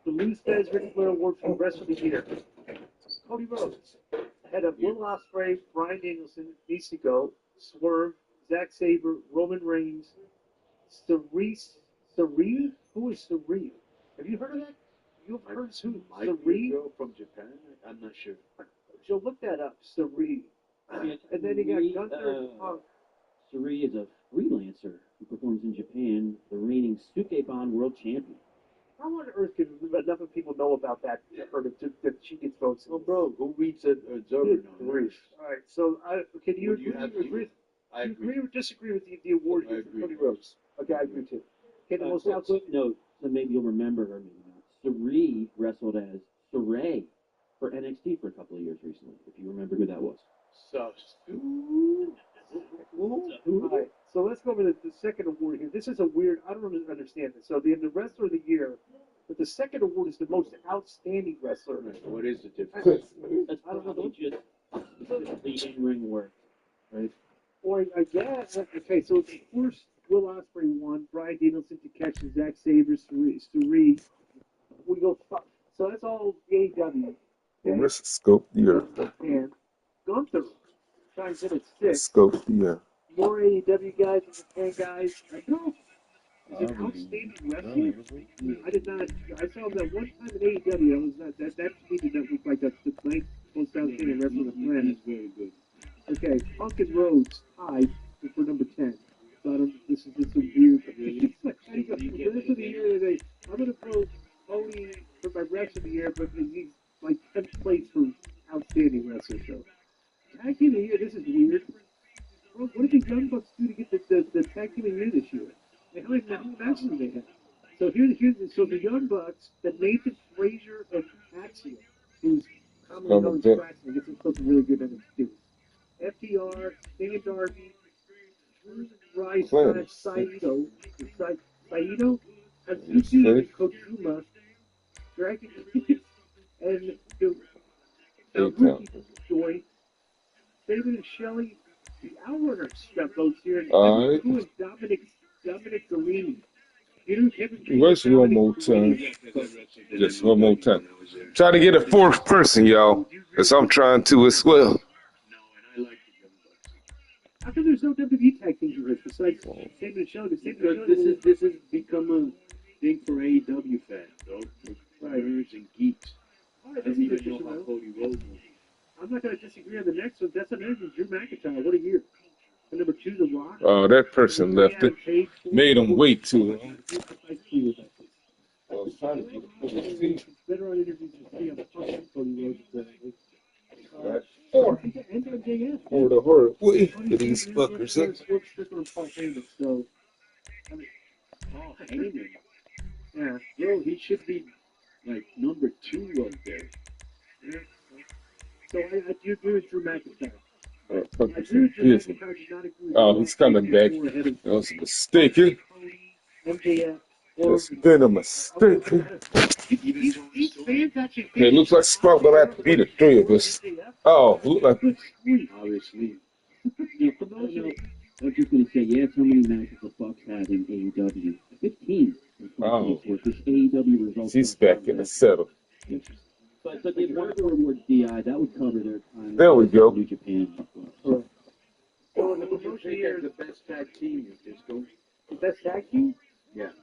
The Lose Fez Ric Flair Award for the rest of the year. Cody Rhodes, ahead of Will Ospreay, Bryan Danielson, Mystico, Swerve, Zack Sabre, Roman Reigns, Saree? Who is Saree? Have you heard of that? You've heard who? Saree? Girl from Japan? I'm not sure. Joe, look that up. Saree. And then you got Gunther Punk. Suri is a freelancer who performs in Japan, the reigning Sukeban world champion. How on earth can enough of people know about that or that she gets votes? Oh, bro, who reads a Observer Good now? grief. All right, so can you What do you agree, have to- agree, I you agree. agree or disagree with the award I here for agree. Cody Rhodes? Okay, I agree too. Okay, the most Quick outstanding. note, so maybe you'll remember her, maybe not. Suri wrestled as Saray for NXT for a couple of years recently, if you remember who that was. So, All right, so let's go over the second award here. This is a weird, I don't really understand this. So the Wrestler of the Year, but the second award is the most outstanding wrestler. what is the difference? That's I don't know. probably just the in-ring work, right? Or I guess, okay, so of course Will Ospreay won, Bryan Danielson, Takeshi, Zack Sabre, Saree. We go, so that's all AEW. Let's scope the earth. And Gunther chimes in at 6. Scope the earth. More AEW guys and Japan guys. I know. Is it outstanding wrestling? I did not. I saw him that one time in AEW. That was not that. That to me did not look like the ninth most outstanding wrestler on the planet. He's very good. Okay, Punk and Rhodes tied for number 10. So I don't. This is just a weird. The rest of the year, I'm gonna vote Tony for my rest of the year, but he's like 10th place for outstanding wrestler. do to get the tag team in here this year? And how many matches do they have? So so the Young Bucks, the Nathan Frazier and Axia, who's commonly known as Braxton, gets something really good in it too. FTR, Daniel Darby, Drew Rice, Saito, Azuki Kojima, Dragon, and the rookie joined. David and Shelley, the Outrunners got votes here, and Dominic Galini. What's one more time? Just one more time. Try to get a fourth person, y'all. Because I'm trying to as well. How come there's no WWE tag teams in this besides David and Shelley? This has become a thing for AEW fans, though. Nerds and geeks. I don't even know how Cody Rhodes was. I'm not going to disagree on the next one. That's amazing. Drew McIntyre, what a year. And number 2, The Rock. Oh, that person left it. Made him wait too long. I was trying to get better on interviews to see on Cody Rhodes. Or the horror. Wait for these fuckers. So, Paul Heyman. Yeah. Bro, he should be like number 2 up there. Yeah. So I do agree with Drew McIntyre. He's coming back. That was a mistake. That's been a mistake. It looks like Spark will have to be the 3 of us. Oh, look like. Obviously. I was just going to say, yes, how many matches the Bucks have in AEW? 15. Oh. AEW results. He's back in the settle. But they wanted to reward DI. That would cover their time. There we go. New Japan. So the promotion here, the best tag team is Disco. The best tag team? Yeah.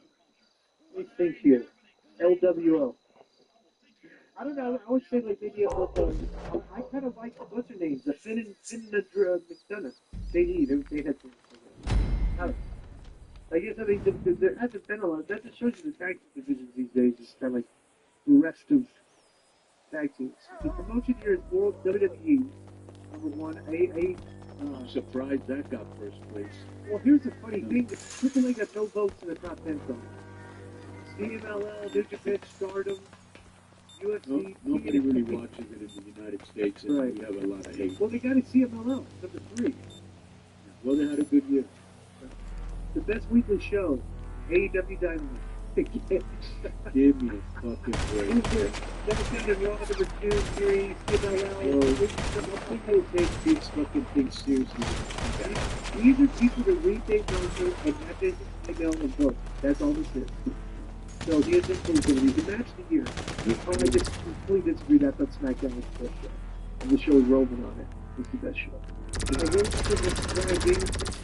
Let me think here. LWO. I don't know. I would say like maybe I kind of like what's her name? The Finn and McDonough. They had some. I guess there hasn't been a lot. That just shows you the tag team divisions these days is kind of like the rest of tag teams. The promotion here is World WWE. Number 1, I'm surprised that got first place. Well, here's the funny thing. Triple A got no votes in the top 10 songs. CMLL, New Japan, Stardom, UFC. Nobody really watches it in the United States, and we have a lot of hate. Well, they got to CMLL, number 3. Well, they had a good year. The best weekly show, AEW Dynamite. Give me a fucking break. Independent Raw, number 2, 3, CMLL. Take these fucking things seriously. These are people that read their numbers and that is email and vote. That's all this is. So the agenda is going to be the match of the year. I just completely disagree that SmackDown is the best show. And the show is Roman on it. It's the best show. I voted for Bryan Danielson.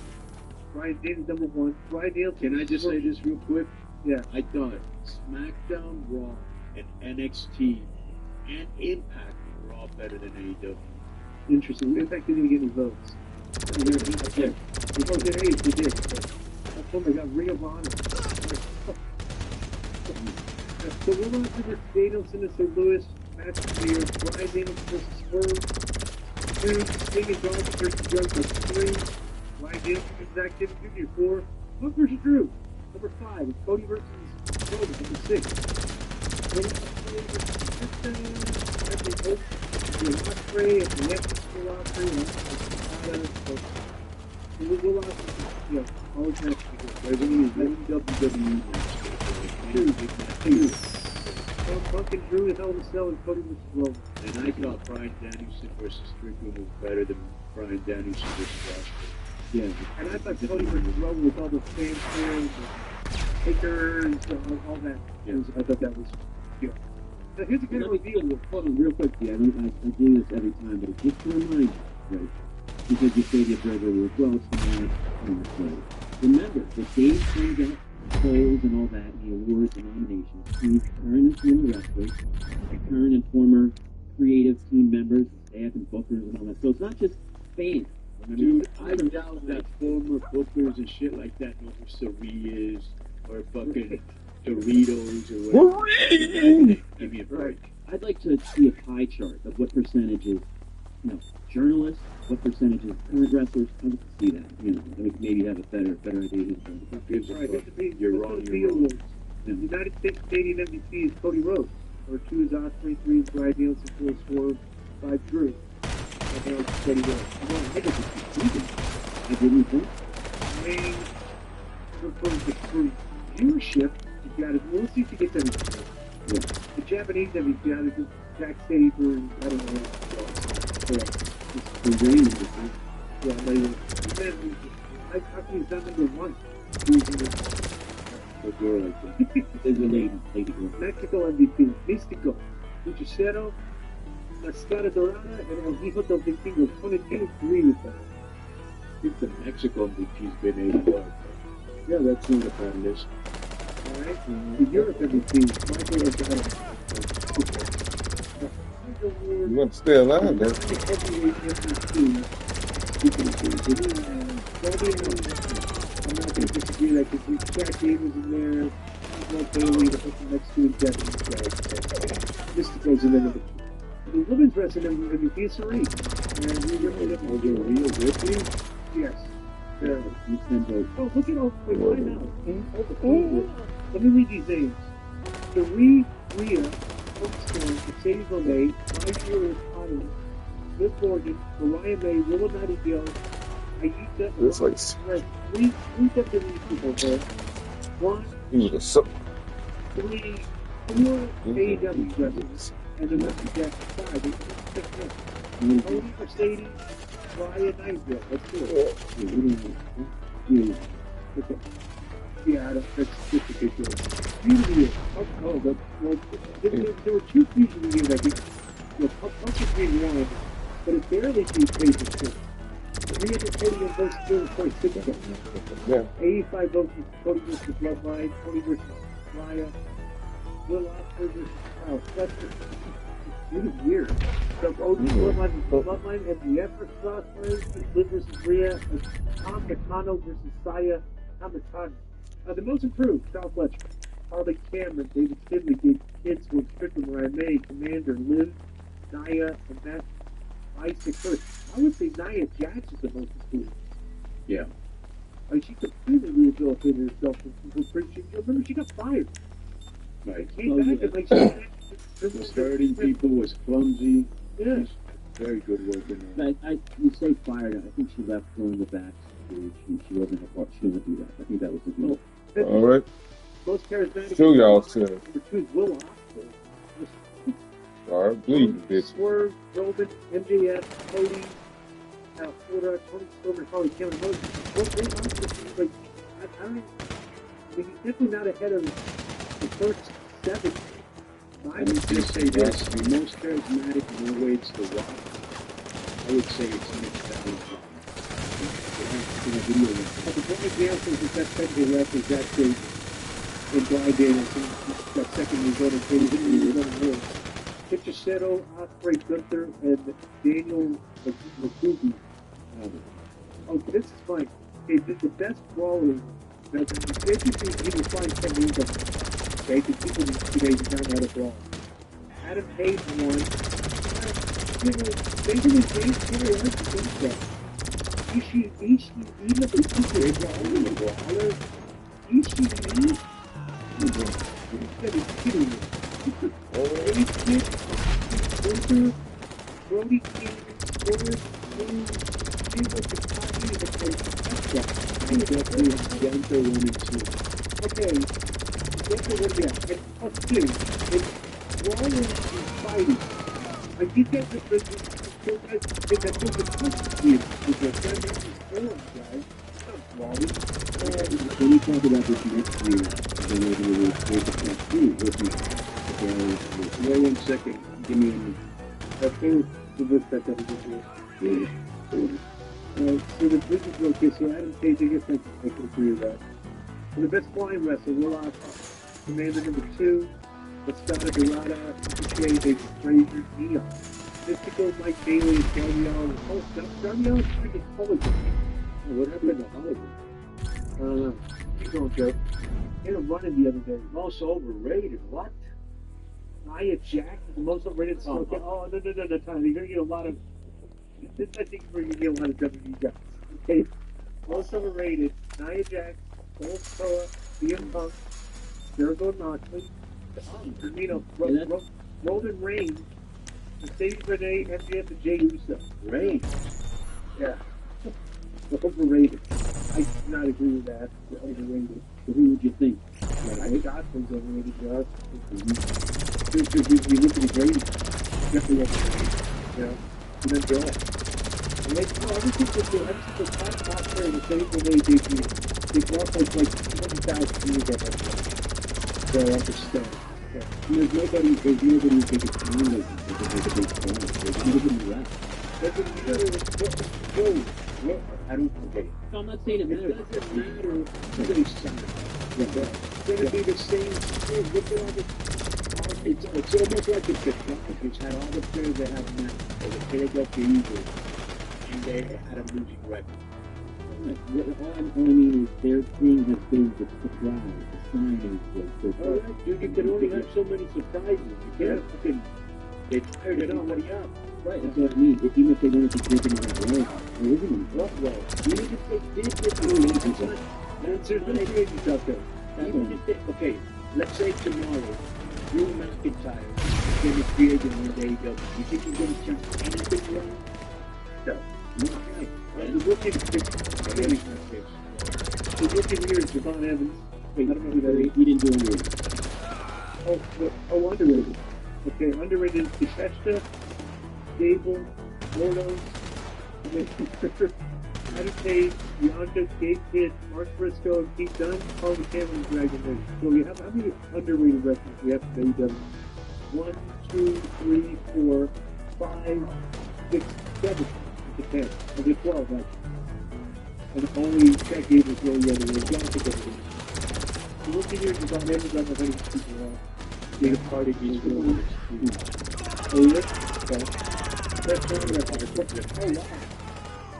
Bryan Danielson number 1. Bryan Danielson. Can I just say this real quick? Yeah. I thought SmackDown, Raw, and NXT and Impact were all better than AEW. Interesting. Impact didn't even get any votes. They did. They did. I told them they got Ring of Honor. So we're on to the Danielson and St. Louis match of the year. Bryan Danielson versus Swerve. 2. Sting and Johnson versus Young. 3. Bryan Danielson versus Zack Sabre Jr. 4. Punk versus Drew. Number 5. Cody versus Roman. Number 6. Ospreay and the Ospreay always match There's only one WWE match. Punk and Drew is Hell in a Cell and Cody versus Roman. And I thought Bryan Danielson versus Strickland was better than Bryan Danielson versus Ospreay. Yeah. And I thought Cody versus Roman with all the fanfare and the kickers and all that. Yeah. I thought that was good. Now here's a good reveal. Hold on, real quick, I do this every time, but just to remind you, right? Because you say the observer was well, it's not on the play. Remember, the Dave brings out polls and all that, the awards and nominations to current and former wrestlers, current and former creative team members, staff and bookers and all that. So it's not just fans. Dude, I doubt that former bookers and shit like that know who Saree is or fucking Doritos or whatever. Give me a break. I'd like to see a pie chart of what percentage is, journalists, what percentage of current wrestlers? I would see that. You know, I would maybe have a better idea. You're wrong. Yeah. United States Canadian MVP is Cody Rhodes. Number 2 is Osprey. 3 is Bryan Danielson. 4 is Swerve. 5 Drew. And now it's Cody Rhodes. Well, I guess it's decent. I didn't think. I mean, for viewership, you've got to, we'll see if you get them. Yeah. The Japanese MVP, I think, Jack City for, I don't know. It's the rain. Yeah, not even. Then, how can he's not number 1? The girl like that. There's a lady girl. Mexico MVP, Místico, Luchicero, Mascara Dorada, and El Hijo del Vikingo. 22-3 with that. I think the Mexico MVP's been 81. Yeah, that's not a On this. Alright? The Europe MVP, Michael Ozado. You want to stay alive, then? Heavyweight MVP. I'm not going to disagree that because Jack Davis in there, Mark Bailey, the person next to him, Mystico's in there number 2. The women's wrestling MVP is Serene. And we really have Was it real good? yes. There. Oh, Look at all, wait, why not? Let me read these names. Serene, Rhea, Homestorm, Mercedes Monet, Marjorie O'Connor, Liv Morgan, Mariah May, Willow Nightingale, Ayuka, It's like three WWE people there. 1, he was a suck. 3, 4 AEW wrestlers, and then that's the Jack 5. Tony Mercedes, Ryan Nightingale. That's good. Okay. Yeah, that's just a big deal. Usually, there were 2 fusion years, I think. Punk is being 1, but it barely beat Pages 2. 340 votes, 246. Yeah. 85 votes for Cody versus Bloodline, 20 versus Raya, Will Ospreay versus Kyle Fletcher. It was weird. So Cody Bloodline and the Everest Ospreay, Liv versus Rhea, Tom Nakano versus Saya Kamatani. The most improved, Kyle Fletcher. Harley Cameron, David Finley, Gabe Kids, Will Strickland, Mariah May, Commander, Liv, Nia, and Matt Isaac first. I would say Nia Jax is the most improved. Yeah. I mean, she completely rehabilitated herself from preaching. Remember, she got fired. Right. Came back and like she Was hurting people, was clumsy. Yeah. Very good work in there. You say fired. I think she left going the back. She wasn't a part. She didn't do that. I think that was the deal. All right. Most charismatic. Show y'all soon. Number 2 is Will Ospreay. All right, bleeding, bitch. Swerve, Roman, MJF, Cody, Florida, Tony Storm, Harley Cameron. Like, I don't know. I mean, he's definitely not ahead of the first 7. I would just say this, the most charismatic in no way it's The Rock. I would say it's Mitch Valentine. But the Brian Danielson is the best technical wrestler, Jack City, and Brian Danielson got second result and Cody didn't win. Pitcher Seto, Ospreay, Gunther, and Daniel McCooley. Oh, this is fine. Okay, the best brawler. Now, the interesting, he will find technique of, okay, because people today don't know how to brawl. Adam Page won. Basically, James Taylor likes to think that. Ishii, even if it's a brawler, Ishii, you're kidding me. Gunther, Brody King, Boris, Moon, Steve Kentucky, and Definitely Gunther 1 and 2. okay, Gunther 1, yeah, and plus 2, and brawling and fighting. I think that's the When you talk about this next year, then we're going to report the next 2. Wait 1 second. Give me So this is okay. So Adam Page, I guess I can agree with that. For the best flying wrestler, Will Ospreay. Commander number 2, Mascara Dorada, Ricochet, David Frazier, Neon. Mystical, Mike Bailey, Darby Oh, Darby Allin's freaking Hollywood. What happened to Hollywood? Keep going, Joe. He had a run-in the other day. most overrated. What? Nia Jax is the most overrated. Okay. Oh, no, Tyler. You're going to get a lot of this I think is where you get a lot of WWE guys. Okay, most overrated: Nia Jax, Cole Koa, CM Punk, Jericho Moxley, Roman Reigns, Mercedes Renee, MJF, and Jey Uso. Reigns. Yeah. Overrated. I do not agree with that. They're overrated. So who would you think? I think Osprey's overrated, Josh. You look at the greatest. Definitely overrated. Yeah. And then Bill. And they do everything that they every single top player the same way they debut. They brought like 20,000 years of it. So I understand. Yeah. And there's nobody who can make a big star. There's nobody left. I don't okay. No, I'm not saying it matters. It doesn't matter who they sign. It's going to be the same thing. Look at all the. It's almost like the Dodgers had all the players that have now, or the Philadelphia Eagles, and they had a losing record. All I mean is their thing has been the surprise, the signing. All right, dude, you can only have so many surprises. You can't fucking. They tired everybody out. Right, that's what I mean. Even if they wanted to take it in that way, there isn't any. Well, you need to take this with you. There's no agents out there. Even if they, okay, let's say tomorrow, Drew McIntyre is going to free agent on the AEW. You think he's going to turn anything around? No. Okay. The rookie here is Javon Evans. Wait, I don't know who that is. He didn't do anything. Oh, underrated. Okay, underrated is Takeshita, Gable, Gordos, Adam Page, Bianca, Gabe Kidd, Mark Briscoe, and Pete Dunne, Paul Cameron, Dragon Lee. So we have how many underrated wrestlers we have for AEW? 1, 2, 3, 4, 5, 6, 7. To 10. Of the 12, actually. And only Chad Gable's really the other way. Bianca doesn't. So looking here, Javon Evans, I don't know how many people are. Get a party piece for the Oh, yeah? Okay. That's one of the records. Oh, wow.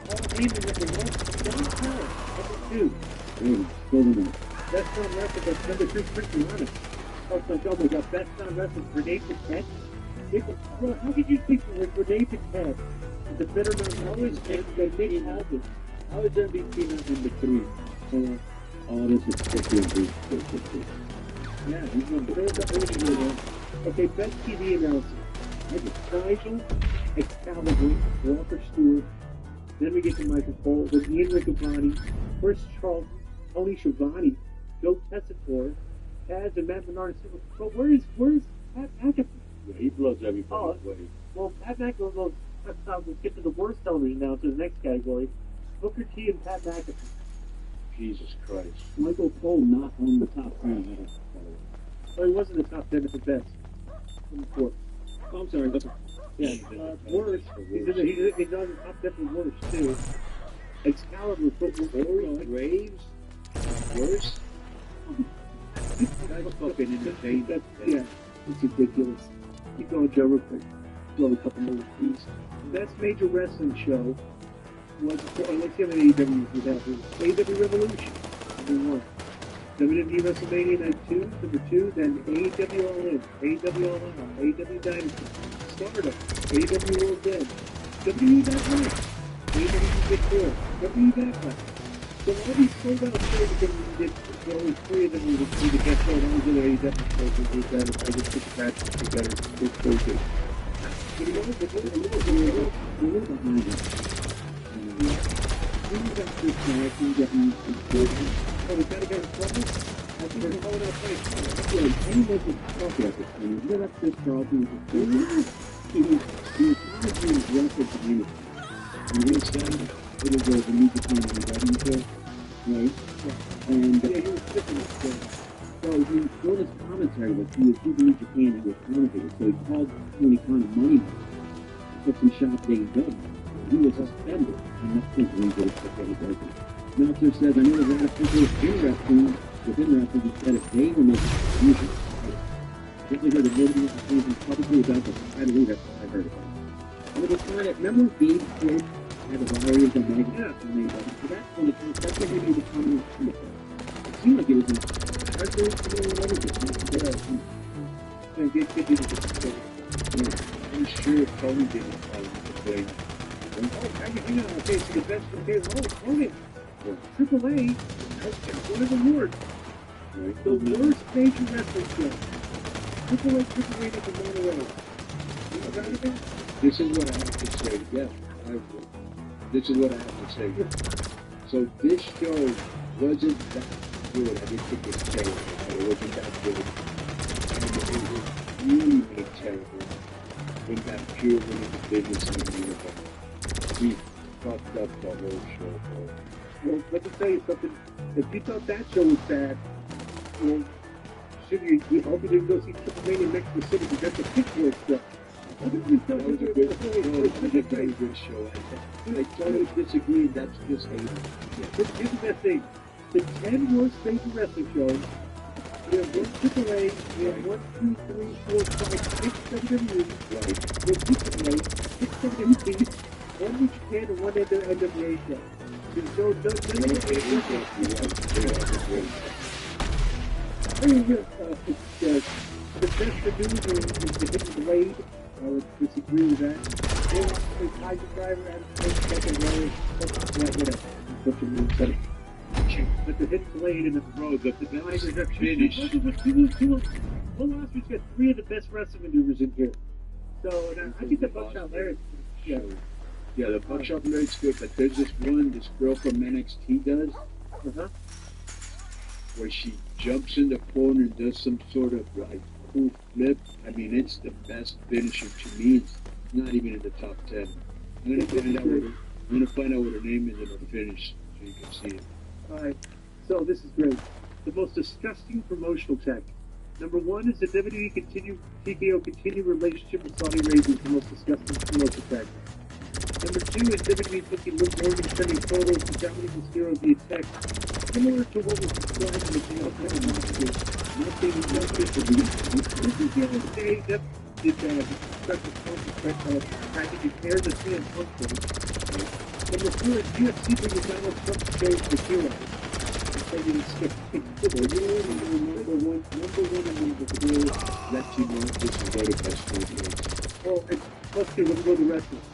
Paul Heyman number 1. John Cena, number 2. Best on record, that's number 3, Chris Joanna. Oh my God, best on record, Renee Paquette. Well, how could you think Renee Paquette is a better than always than Nick Aldis? How is MVP not number 3? Oh, this is strictly. Yeah, he's number 3. Okay, best TV announcer. Nigel, Excalibur, Walter Stewart. Then we get to Michael Cole, then Ian Riccaboni, Chris Charlton, Tony Schiavone, Joe Tessitore, Taz, and Matt Menard. But where's Pat McAfee? Yeah, he blows everybody's way. Well, Pat McAfee goes. Let's get to the worst television now, to the next category. Booker T and Pat McAfee. Jesus Christ. Michael Cole not on the top 10. Oh, he wasn't the top 10 at the best. Oh, I'm sorry. Yeah, worse. He's on the top 10 for worse, too. Excalibur, Corey Graves? Worse? That's fucking insane. Yeah, it's ridiculous. Keep going, Joe, real quick. Throw a couple more keys. Best major wrestling show was, let's see how many AEWs we have here. AEW Revolution, number 1. WWE WrestleMania Night 2, number 2. Then AEW All In, AEW All Out, AEW Dynasty, Stardom, AEW World Dead, WWE Dynamite, AEW Big 4, WWE Backlash. So all these sold out shows that we did, only 3 of them we would get sold. All the other AEW shows we did that. I just took the matches together. It's so good. But you know what? We're a little behind it. We got this guy getting important. Oh, we gotta get in trouble? I think we're calling out place. Yeah, anyone can talk about this thing. You know that Chris Charlton was he was managing his wrestle community. And he said it was a New Japan show, right? And he was sticking up there. So he wrote his commentary that he was using New Japan and was commentator. So he called Tony Khan a money man. Put some shots at AEW. He was suspended, and that's the reason that he does it. Meltzer says, I know there's a lot of people within wrestling who said if they were making contributions, I definitely heard of nobody was saying publicly about this. I believe that's what I heard about it. And it was kind of, remember Gabe Kidd had a variety of the magazines and they so that's when they made the comment. It seemed like it was in Arthur and everything. And Gabe Kidd didn't get it. I'm sure Tony didn't play hang on. Okay, so the best, okay, hold it. Triple A has won an award. The worst major wrestling show. Triple A number 1 You got anything? This is what I have to say. Yeah, this is what I have to say. So this show wasn't that good. I didn't think it was terrible, but it wasn't that good. And it was really made terrible when that pure winning the business in the universe. He fucked up the whole show, bro. Well, let me tell you something. If you thought that show was bad, well, we hope you didn't go see Triple Mania Mexico City because that's a pitchfork stuff. That was a good show. It was a very good show. I totally disagree. That's just a... Here's the best thing. The 10 worst major wrestling shows, we have one Triple A, we have 1, 2, 3, 4, 5, 6 WWE, right? We have Triple A, 6 WWE, 1 New Japan, and 1 NWA show. So, the best of news is the Hidden Blade. I would disagree with that. The Tiger Driver and second row, whatever. Such a move, but the Hidden Blade and the road, the finish. Will Ospreay's got 3 of the best wrestling maneuvers in here. So I think the Buckshot Lariat. Yeah, the Buckshot Lariat's good, but there's this girl from NXT does. Where she jumps in the corner and does some sort of like cool flip. I mean, it's the best finisher to me. It's not even in the top 10. I'm gonna find out what her name is and her finish so you can see it. Alright, so this is great. The most disgusting promotional tech. Number 1 is the WWE TKO continued relationship with Saudi Arabia is the most disgusting promotional tech. Number 2 is WWE booking Luke Morgan sending photos to Dominic Mysterio via text. Similar to what was described in the channel nothing this is the other day that special conference package pair the CM Punk thing. Number 4 is UFC bringing Donald Trump to stage the hero. Number 1 and number 2 let you know this is voted by Sports. Oh, and plus 2, let's go to wrestling.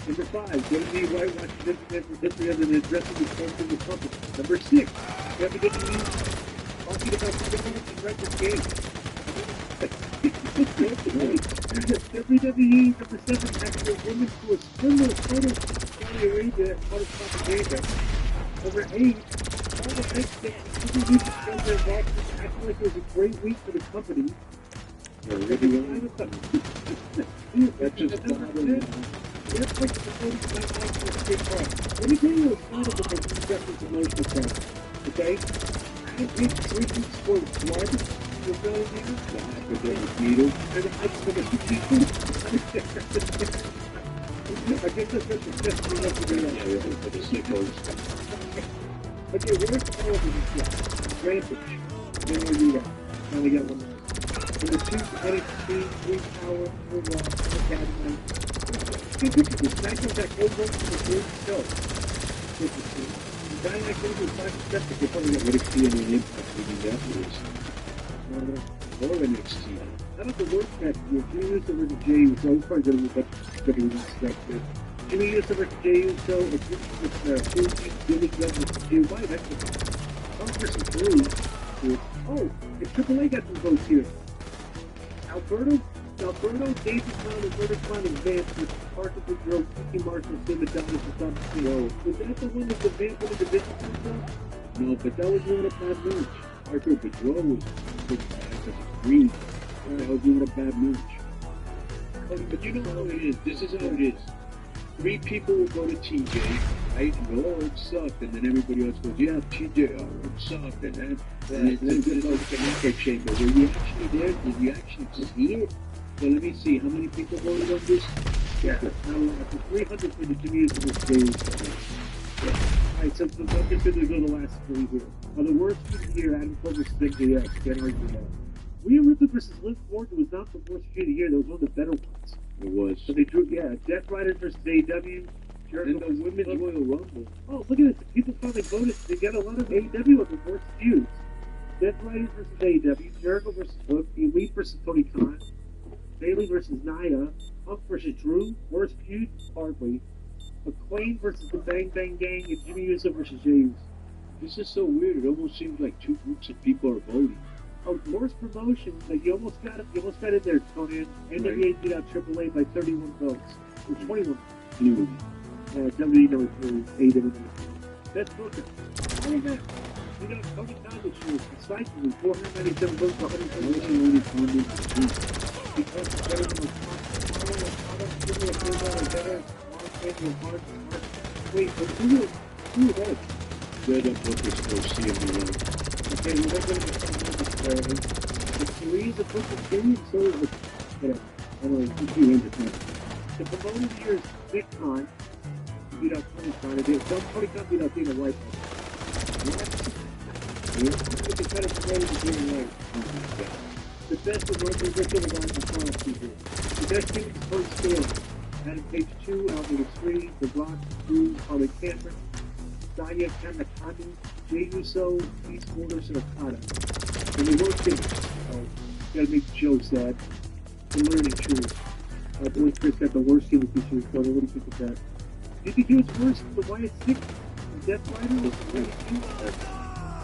Number 5, WWE whitewashing history of the wrestling response in the company. Number 6, WWE talking about the and record games. WWE number 7 actually a woman to a similar photo of Saudi Arabia as part of propaganda. Number 8, all the things that WWE show their involvement acting like it was a great week for the company. That's just That's like the promoting my life was a big part. Let me tell you a part of the most disgusting emotional part. Okay? I did 3 weeks for blood. You're going there? The hypodermic needle. And the hypodermic needle. I guess that's just disgusting enough to do that. Yeah, for the sickos. Okay, where's the television show? Rampage. Then we'll do that. Now we got one more. Number 2, NXT, 3 Power, 4 Raw, Academy. See, look at this. SmackDown's that old one from the first show. The Dynamite Kings was 5 steps to get something that NXT and then Impact leading afterwards. Or NXT. How about the worst match? Jimmy Uso versus Jey Uso. It's probably going to be better than expected. Jimmy Uso versus Jey Uso. It's with Fuji, Billy Gunn versus Jey White. That's Punk versus Drew. Oh, and Triple A got some votes here. Alberto, David Clown, Alberto Clown, and Vance with Parker Boudreaux, Kiki Marshall, Tim Adonis, and Tom Cena. Was that the one that the Vance won the division himself? No, but that was not a bad match. Parker Boudreaux was good as a green. That was not a bad match. But you know how it is. This is how it is. 3 people will go to TJ, right? And go, oh, it sucked. And then everybody else goes, yeah, TJ, oh, it sucked. And then it's like an echo chamber. Were you actually there? Did you actually see it? So let me see. How many people voted on this? Yeah, now after 300 for the Jimmy Uso days. Alright, so I'm just going to go to the last 3 here. On the worst feud of the year, Adam Cole versus Big DX. Can't argue that. Rhea Ripley versus Liv Morgan was not the worst feud of the year. That was one of the better ones. It was. So they drew, Death Riders versus AEW. And the Women's Royal Rumble. Oh, look at this. People finally voted. They got a lot of AEW on the worst feuds. Death Riders versus AEW. Jericho versus Hook. Elite versus Tony Khan. Bayley versus Nia. Punk versus Drew. Worst feud? Hardly. McLean versus the Bang Bang Gang, and Jimmy Uso versus Jey Uso. This is so weird. It almost seems like two groups of people are voting. Oh, worst promotion, like you almost got it. You almost got it there, Conan. NWA beat out AAA by 31 votes, or 21. Anyway, WWE number 3, AEW number 3. Best Booker. I think that, you know, Tony Khan this year, decisively 497 votes, 170 only funded because it's better than Wait, who that? Good at Booker's still seeing me out. Okay, well, they're going to be the series of Booker King, so is the, whatever. I don't know, it's 200 times. The promoter of the year is Nick Khan. Beat out Tony Khan. Tony Khan beat out Dana White. It's a better promoter than Dana White. The best promoter is Rick Evans and Khan TV. The best team is Bert Staley. Adam Page 2, Alvin 3, The Rock, Drew, Harley Cameron, Daya Kamakami, Jey Uso, Keith Morris, and Okada. And the worst thing, gotta make Joe sad. The learning truth. I believe Chris got the worst gimmick this year, so what do you think of that? Do you think it was worse than the Wyatt Six? The Death Rider was the really cute?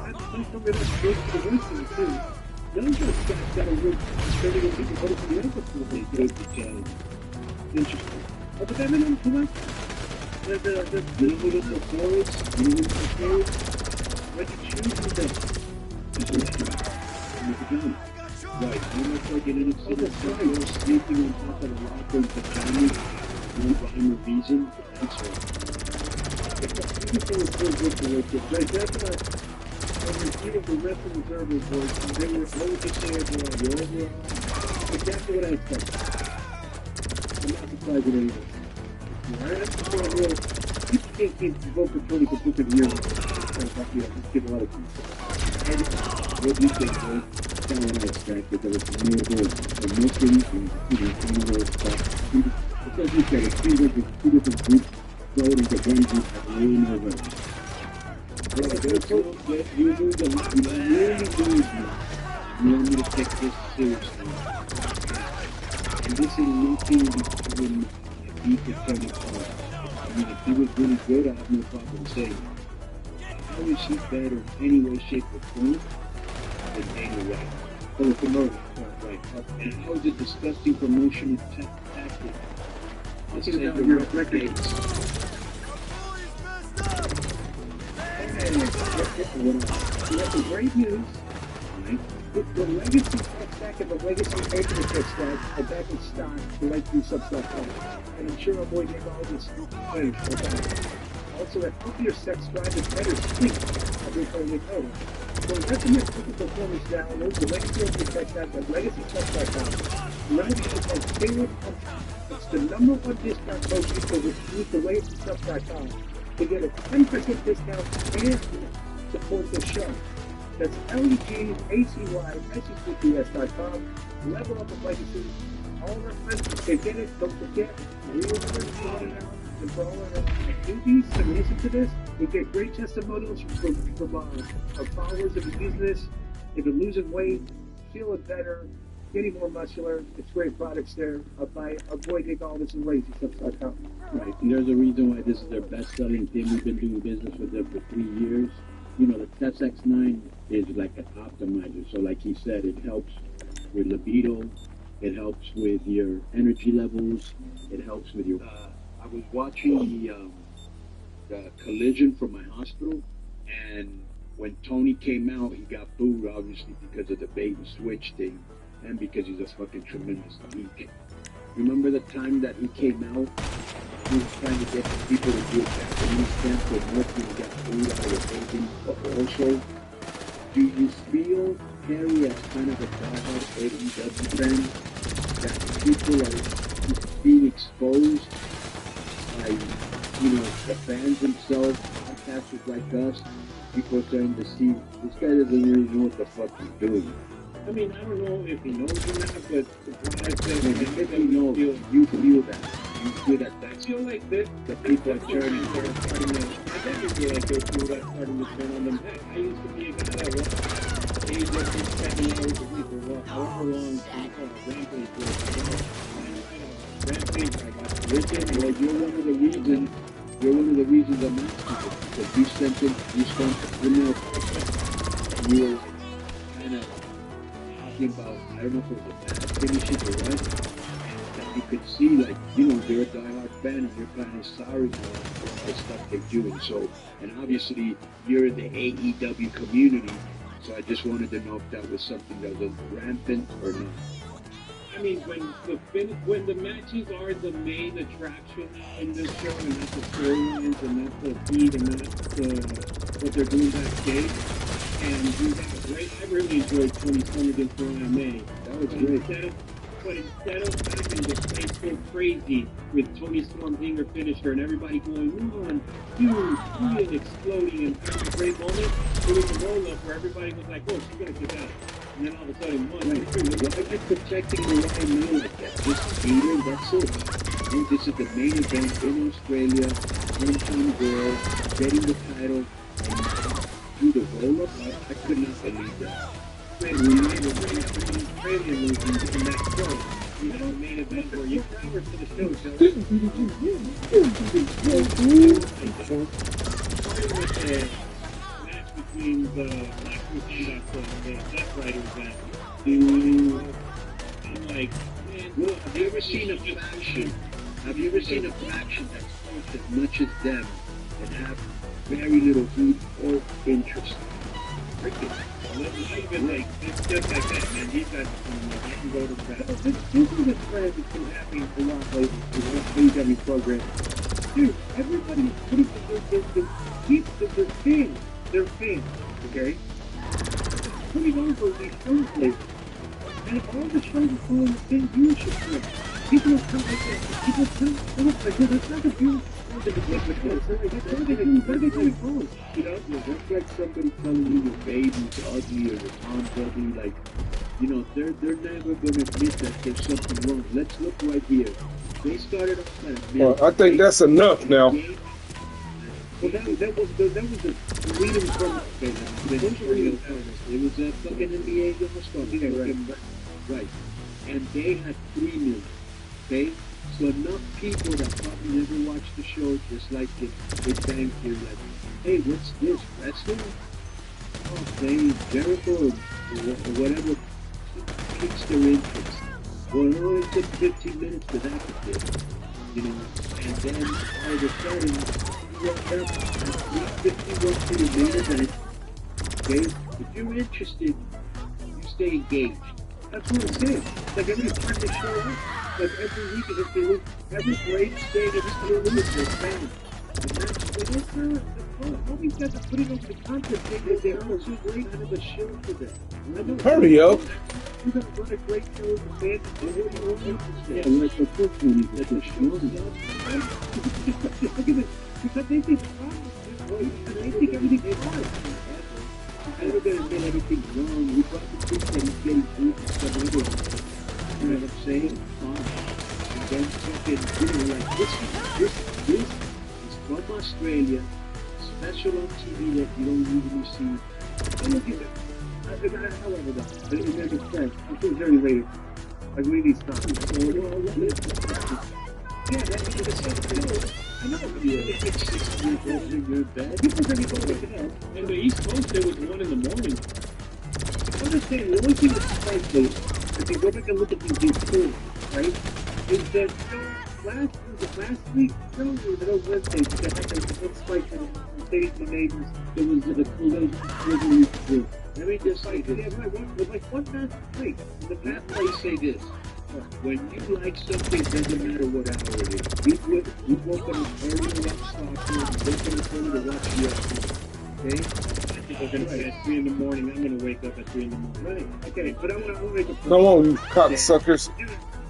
I'm pretty sure we're going to go to the worst thing, too. Those guys got a real 30 people voted for the other before they go to challenge. Interesting. But that meant too much. The little forwards, what you choose with them? Right, you look like an innocent you're sleeping on top of the locker in pajamas, no rhyme or reason. That's right. Everything was so good to work with. Like, that's what I was reading the rest of the observers was, and they were always just saying, the overall, exactly what I expected. I'm not surprised at anything. That's the point real, people can't keep vote for Tony for Book of the Year. Just give a lot of people. And what do you think, Joe? That's what I expected. There was notable omissions and, some of those stuff. It's like you said, it seems like there's two different groups voting to one group at really no vote. You really do you want me to take this seriously. And this is nothing between beat the Tony Khan. I mean, if he was really good, I have no problem saying it. How is he better in any way, shape, or form than Dana White? For the promoter. Right. And how is it disgusting promotional tactic? This is Your your record. dates. That's some great news. Right? The legacy tech stack and the legacy paper tech stack are back in stock to like do Subs.com. And I'm sure I'm going to get all this page about. Also, a healthier sex drive and better sleep every time they go. So recommend picking performance downloads, the legacy of the tech stack at LegacyTech.com. Remember to use my favorite company. It's the #1 discount code you use the LegacyTech.com to get a 10% discount and support the show. That's LEGACY, Level Up with Legacy. All our friends can get it. Don't forget, real friends going out. And for all our newbies that listen to this, we get great testimonials from our followers that are using this. If you're losing weight, feeling better, getting more muscular, it's great products there. Avoid taking all this and LazySubs.com. Right. And there's a reason why this is their best-selling thing. We've been doing business with them for 3 years. You know, the TestX9 is like an optimizer. So like he said, it helps with libido. It helps with your energy levels. It helps with your... I was watching the Collision from my hospital, and when Tony came out, he got booed, obviously, because of the bait and switch thing, and because he's a fucking tremendous geek. Remember the time that he came out? He was trying to get the people to do a Japanese dance for nothing, he got booed out of the building. But also, do you feel, Harry, as kind of a diehard AEW fan, that people are being exposed by, the fans themselves, podcasters like us, people are starting to see, this guy doesn't really know what the fuck he's doing. I mean, I don't know if he knows or not, but what I said, If he knows, you feel that. You feel that I feel like that the people are turning. I definitely feel like those people that starting to turn on them. Heck, I used to be a guy that was AEW 7 hours a week or however long Rampage was. Rampage, I got Listen, well, you're one of the reasons reasons I'm asking you, because you sent in, you sent an email process, and you were like, kind of talking about, I don't know if it was a bad finishes or what, and that you could see, like, you know, you're a diehard fan and you're kind of sorry for the stuff they're doing. So, and obviously, you're in the AEW community, so I just wanted to know if that was something that was rampant or not. I mean, when the matches are the main attraction in this show, and not the storylines, and not the heat, and not what they're doing backstage, and you have great. I really enjoyed Tony Storm against Mariah May. That was great. But instead of having the place go crazy with Tony Storm being her finisher and everybody going on, huge, and exploding and having a great moment, it was a roll-up where everybody was like, oh, she's going to kick out. And then all of a sudden, one, Right. Why are you protecting the Ryan May like that? Just beat her, that's it. And this is the main event in Australia, hometown girl, getting the title, and do the roll-up? I could not believe that. great reminder for the Australian movement in that show. You know, the main event where you cover to the show, Joe. Starting with the match between the Black Machine, the Death Riders, that I'm like, man, Well, have you ever seen a faction? Have you ever seen a faction that's close as much as them and have very little heat or interest? Freaking. not even like, it's just like that, man. These guys are coming up. I can go to that. This is a trend that's been happening a lot lately in the AEW program. Dude, everybody's putting their fans, okay? Putting over these shows lately. And if all the shows are following the same viewership trend, people are coming like that. People come up like, no, that's not the viewership. What are they doing wrong? You know, that's like somebody telling you your baby's ugly or your mom's ugly. Like, you know, they're never going to admit that there's something wrong. Let's look right here. They started off at a Well, I think that's enough now. Well, that was the leading from it was a fucking NBA All-Star. Right. And they had 3 million. Okay? So enough people that probably never watched the show, just like it, they bang here like, hey, what's this, wrestling? Oh, they Jericho or whatever piques their interest. Well, it only took 15 minutes for that to fit, you know, and then all of a sudden, you woke up at 3:51 to the main event. Okay? If you're interested, you stay engaged. That's what I'm saying. Like every time they show up, like every week, if they look, every grade staying at least a little bit, they're fans. And that's all these guys are putting over the content thing that they're all so great out of the show for them. Hurry up. You're going to run a great show with the fans and what do you want to Yeah, like the first one, you get the show. Look at this. Because they think everything's fine. I'm never going to admit everything's wrong. We brought the truth that he's getting food and stuff and everything. You know what I'm saying? Fine. And then fucking, you know, like, this is from Australia, special on TV that you don't usually see. I don't give it. However, though, but it makes sense. I'm still very later. Like, we need stuff. Yeah, that's the same. I know. It's 6 years old in your bed. People are going to look it up. In the East Coast, it was 1 in the morning. Understand, the only thing that's surprising is, if you go back and look at these polls, right, is that last week's show was on Wednesday, because I had the one spike in the Days and Neighbors, it was the Kool-Aid group. Let me just say this. Yeah, right, like one match straight. In the past, Let me say this. When you like something, it doesn't matter what hour it is. We woke up early to watch soccer, we woke up early to watch UFC. Okay? People are going to say at 3 in the morning. I'm going to wake up at 3 in the morning. right, okay, but I want to make a point. Come on, you cocksuckers.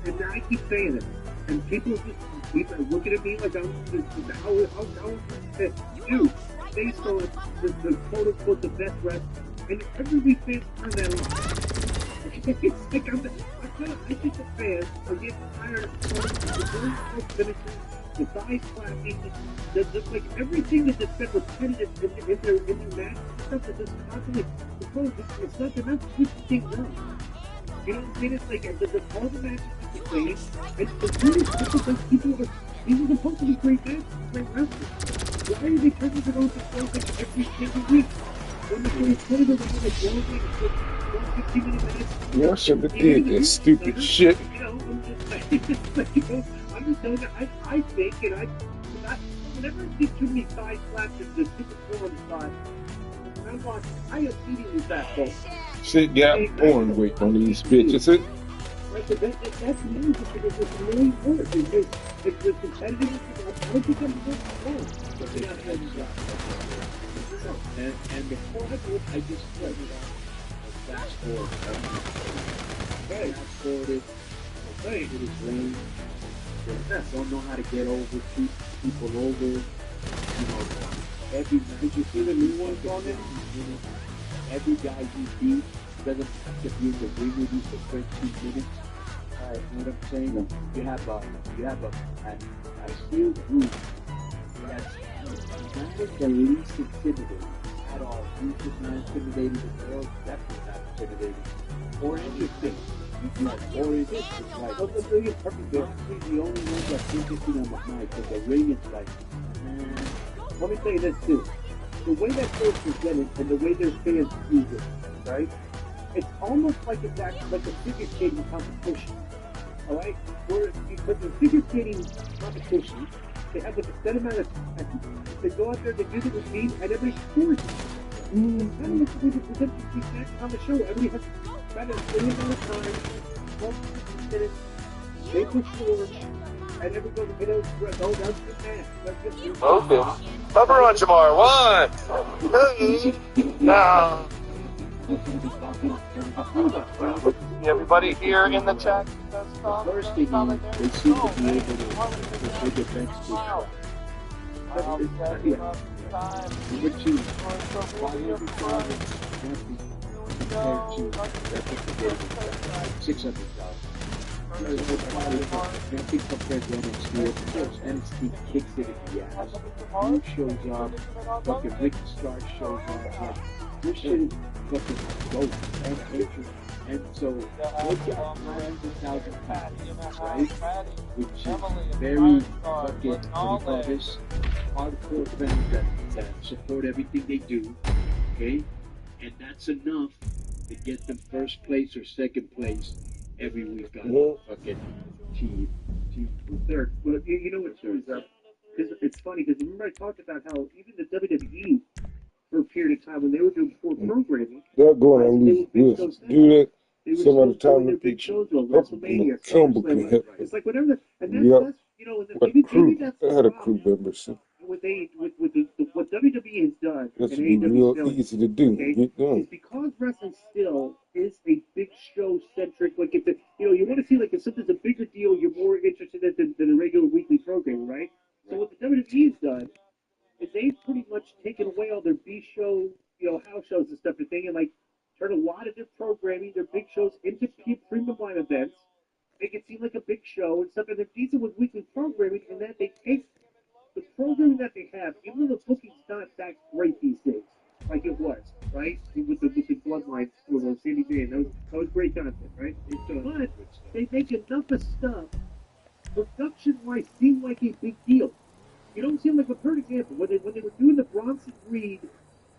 And I keep saying it. And people just keep looking at me like I'm dude, they saw the quote unquote the best rep, and every week fans turn that on. It's like I think the fans are getting tired of the very quick finishes, the thighs clapping, like everything that's been repetitive in their match stuff that just constantly it's not they're not switching things up. You know what I'm saying? It's like all the matches are the same. It's really difficult. People are These are supposed to be great matches, great wrestlers. Why are they turning it over to like every single week? When they put it around like 15-minute minutes. Y'all shouldn't have did that stupid shit. You know, I'm just like, you know, I'm just telling you, I think, and whenever I see too many side slaps and the stupid forum side, when I'm watching, I am eating these assholes. Shit got porn weight on these bitches. It Right, so that's the music because it's really work. It's competitive. I don't think I'm good at all. But they're not having that. And the forward, I just played it on fast forward. Fast forwarded. It is rain. They don't know how to get over, keep people over. You know, every night you see the new ones on it. Every guy you beat doesn't have to be in the ring with you for 13 minutes. You know what I'm saying? You have a steel group that's not the least intimidating at all. He's just not intimidating. The girls definitely not intimidating. Or interesting. Or is it just like, oh, they're doing it perfect. They're the only ones that's interesting on the mic. But the ring is like, let me tell you this too. The way that show's presented and the way their fans use it, right? It's almost like it's actually like a figure skating competition. Alright? Where because the figure skating competition, they have like a set amount of time. They go out there, they do the routine, and everybody scores it. Kind of like the way they present these matches on the show. Everybody has about a certain amount of time, 12 minutes, they perform, and everybody goes, you know, oh, that's good match. Okay. Cover on Jamar. 1, 2. Now. Everybody here in the chat. First thing is, they seem to be able to big events to which is 600,000. NXT compared to NXT, of course, NXT kicks it in the ass. Who shows up? Fucking Ricky Starks shows up. Like, this shit is fucking dope and interesting. And so, look at 900,000 patties, right? Which is very fucking, what do you call this? Hardcore fans that support everything they do, okay? And that's enough to get them first place or second place every week on fucking team third. Well, you know what shows up? Because it's funny, because remember I talked about how even the WWE, for a period of time when they were doing poor programming, they're going on these lists. Do that some of the time the big shows or WrestleMania. It's like whatever. And that's you know, maybe that's I had a crew membership. What WWE has done, this would be real easy to do. Okay, is because wrestling still is a big show centric. Like if you want to see like if something's a bigger deal, you're more interested in than a regular weekly program, right? So what the WWE has done is they've pretty much taken away all their B show, house shows and stuff, and like turn a lot of their programming, their big shows into premium line events, make it seem like a big show and stuff, and they're decent with weekly programming, and then they take the programming that they have, even though the booking's not that great these days, like it was, right? With the Bloodline with Sandy J, and that was great content, right? But they make enough of stuff, production-wise, seem like a big deal. You don't seem like a perfect example when they were doing the Bronson Reed,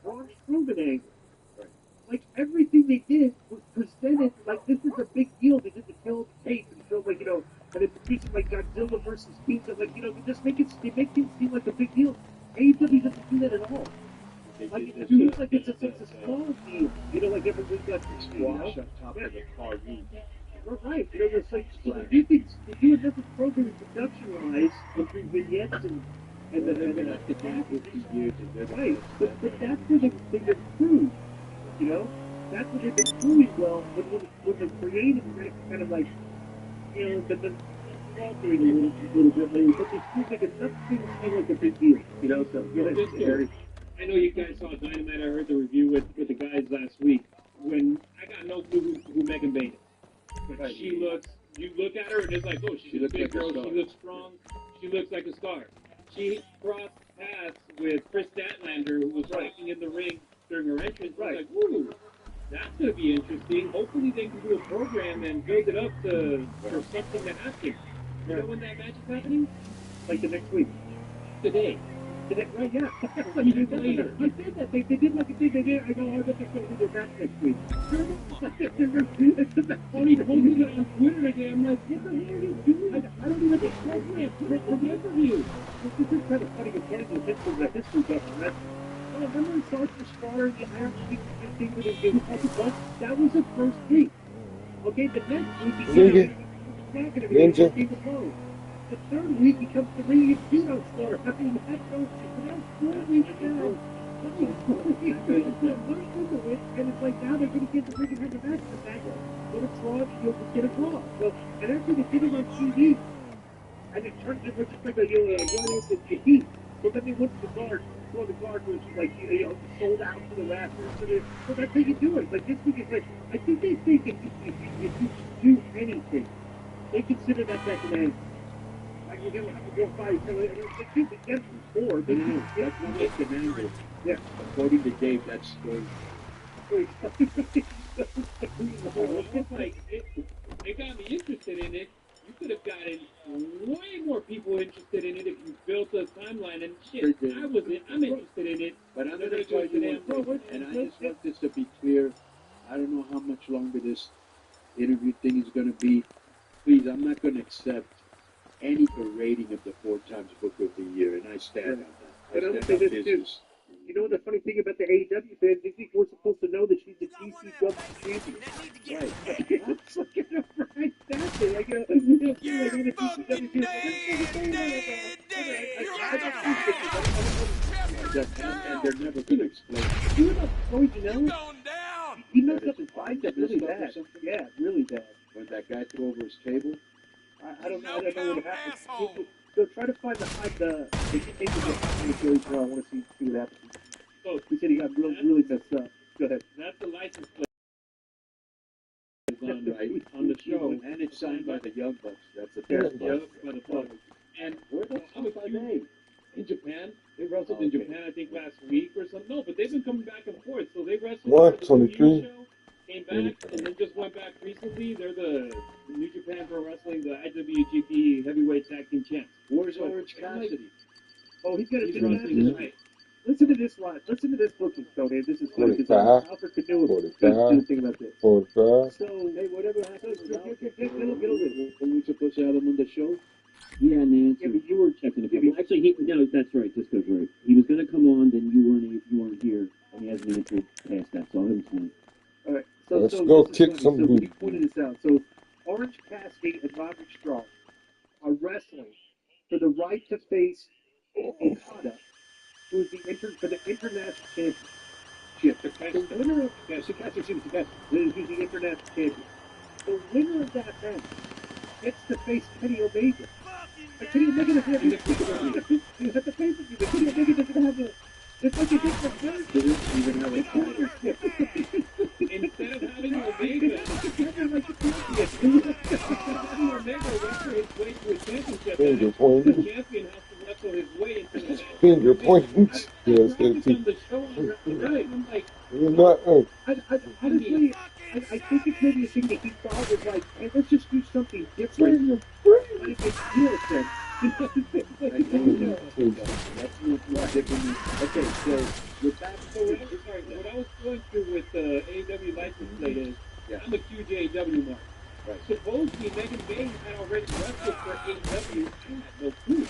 Braun Strowman angle. Right. Like everything they did was presented like this is a big deal. They did the kill of the tape and show like and they produced like Godzilla versus King. Like they just make it seem like a big deal. AEW doesn't do that at all. Like it seems like it's a small deal. Like everybody got the squash on top of the car. Right. It's like you do enough programming production-wise with the vignettes and the years. Right. But that's where they've improved. That's what they've been doing well when the creative kind of like, the faltering a little bit later, but they seem like enough things seem like a big deal. So I know you guys saw Dynamite. I heard the review with the guys last week. When I got no clue who Megan Bain is. But she looks, you look at her and it's like, oh, she's a big girl, she looks strong, she looks like a star. She crossed paths with Chris Statlander, who was rocking in the ring during her entrance. I was like, ooh, that's going to be interesting. Hopefully they can do a program and build it up for something to happen. You know when that match is happening? like the next week. Today. Today, right? Yeah. You did later. I said that they did like a thing. They did. I know. I bet they're going to do their back next week. Tony posted it on Twitter today. I'm like, what the hell are you doing? I don't even think Program for the interview. this is kind of funny compared to the history document. Oh, remember Sergeant Star and the Iron Sheik thing with his that was the first week. Okay, the next week he came out, not going to be Ninja. Game of Thrones. The third week he comes to ring and judo star. I mean, that's 4 weeks down. And it's like now they're going to get the ring and have the match in the back. Go to Raw, you'll just get a draw. So, and actually they did it on TV. And it turned into just like a joint the heat. So then they went to the guard. So the guard was like, sold out to the rafters. So that's how you do it. Like this week is like, I think they think if you do anything, they consider that end. Like you're going to have to go fight. They keep it against before. No, that's not like an angle. Yeah. According to Dave, that's story. It's like, it got me interested in it. You could have gotten way more people interested in it if you built a timeline. And shit, I'm interested in it. But I'm going to tell you one thing, and I just want this to be clear. I don't know how much longer this interview thing is going to be. Please, I'm not going to accept any berating of the 4 times Book of the Year, and I stand on that. I And I would stand say on this too. business. You know the funny thing about the AEW fans? They think we're supposed to know that she's the GCW champion. Right. It's like a fantastic. Like a GCW And they're never going to explain. You know Troy Janela? He messed up his bicep really bad. Yeah, really bad. When that guy threw over his table, I don't know what happened. So try to find the take the I want to see what happens. Oh, he said he got really messed up. Go ahead. That's the license plate on, right, on the show. and it's signed by the Young Bucks. That's the Yeah. best part. Yep, by the public. And Where the I'm a fuck are few they? in Japan. They wrestled Okay. in Japan, I think, last week or something. No, but they've been coming back and forth. So they wrestled What? for the 23? show, came back, and then just went back recently. They're the New Japan Pro Wrestling, the IWGP Heavyweight Tag Team Champs. Where's Orange Cassidy? Oh, he's got a He's good wrestling match. tonight. Listen to this line. Listen to this booking, Tony. This is good because 45. Alfred Canoe 45. is thinking about this. 45. So, Hey, whatever happened? get over it. Were we supposed to have him on the show? He had an answer. Yeah, but you were checking the well, actually, no, that's right. Disco's right. He was going to come on, then you weren't here, and he hasn't answered past that. So it was fine. all right. So, Let's so go this is kick funny. some So booty. he pointed this out. So Orange Cassidy and Roderick Strong are wrestling for the right to face Okada, who is for the international championship. The winner of who's the international champion. The winner of that match gets to face Kenny Omega. Kenny Omega doesn't have the pay-per-view. Kenny Omega doesn't have a. It's like a different match. They didn't even have a title. Instead of having Omega, having Omega wrestle his way to a championship, Finger the pointing. champion has to wrestle his way into the match. Finger pointing. Yes, Right that's on the show, right? I'm like, You're not. Honestly, I think it's maybe a thing that he thought was like, hey, let's just do something different. But it makes zero sense. That's not different. Okay, so we're back so what I was going through with the AEW license plate is, I'm a huge AEW mark. Right. Supposedly, Megan Bayne had already wrestled for AEW. I had no clue.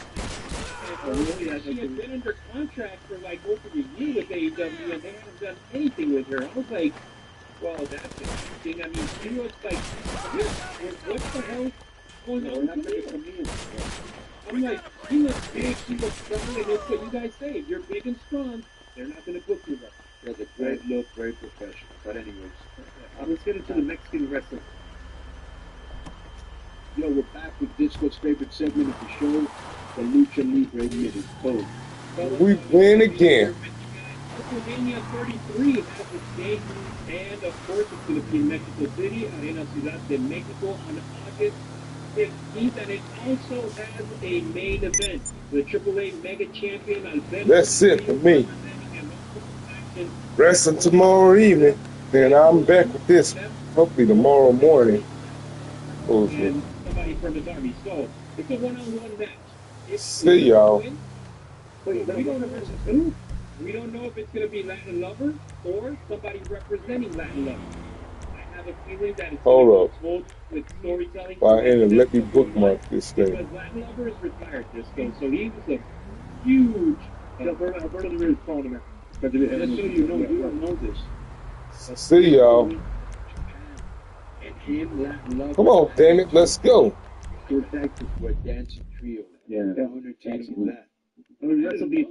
And she had been under contract for like over a year with AEW, and they haven't done anything with her. I was like, well, that's interesting. I mean, she was like, what the hell is going on with her? I'm like, she looks big, she looks strong, and it's what you guys say. If you're big and strong, they're not going to book you right. She has a great look, very professional. But anyways, Let's get into the Mexican wrestling. yo, we're back with Disco's favorite segment of the show, the Lucha Libre Minute Code. We win again. WrestleMania 33 has its debut, and of course it's going to be in Mexico City, Arena Ciudad de Mexico on August 15th, and it also has a main event. The AAA Mega Champion Alberto. That's it for me. Wrestling tomorrow evening. Then I'm back with this. Hopefully tomorrow morning. Bullshit. And somebody from his army. So it's a one-on-one match. See y'all. We don't know versus who. We don't know if it's going to be Latin Lover or somebody representing Latin Lover. I have a feeling that it's Hold up. told with storytelling. Let me bookmark this thing. Because Latin Lover is retired, Disco, so he was a huge. Alberto Ramirez is calling him out. Just so you know, you don't know this. See y'all. And him, Latin Lover. Come on, damn it, let's go. Go back to a dancing trio. Yeah. The Undertaker, that. This will be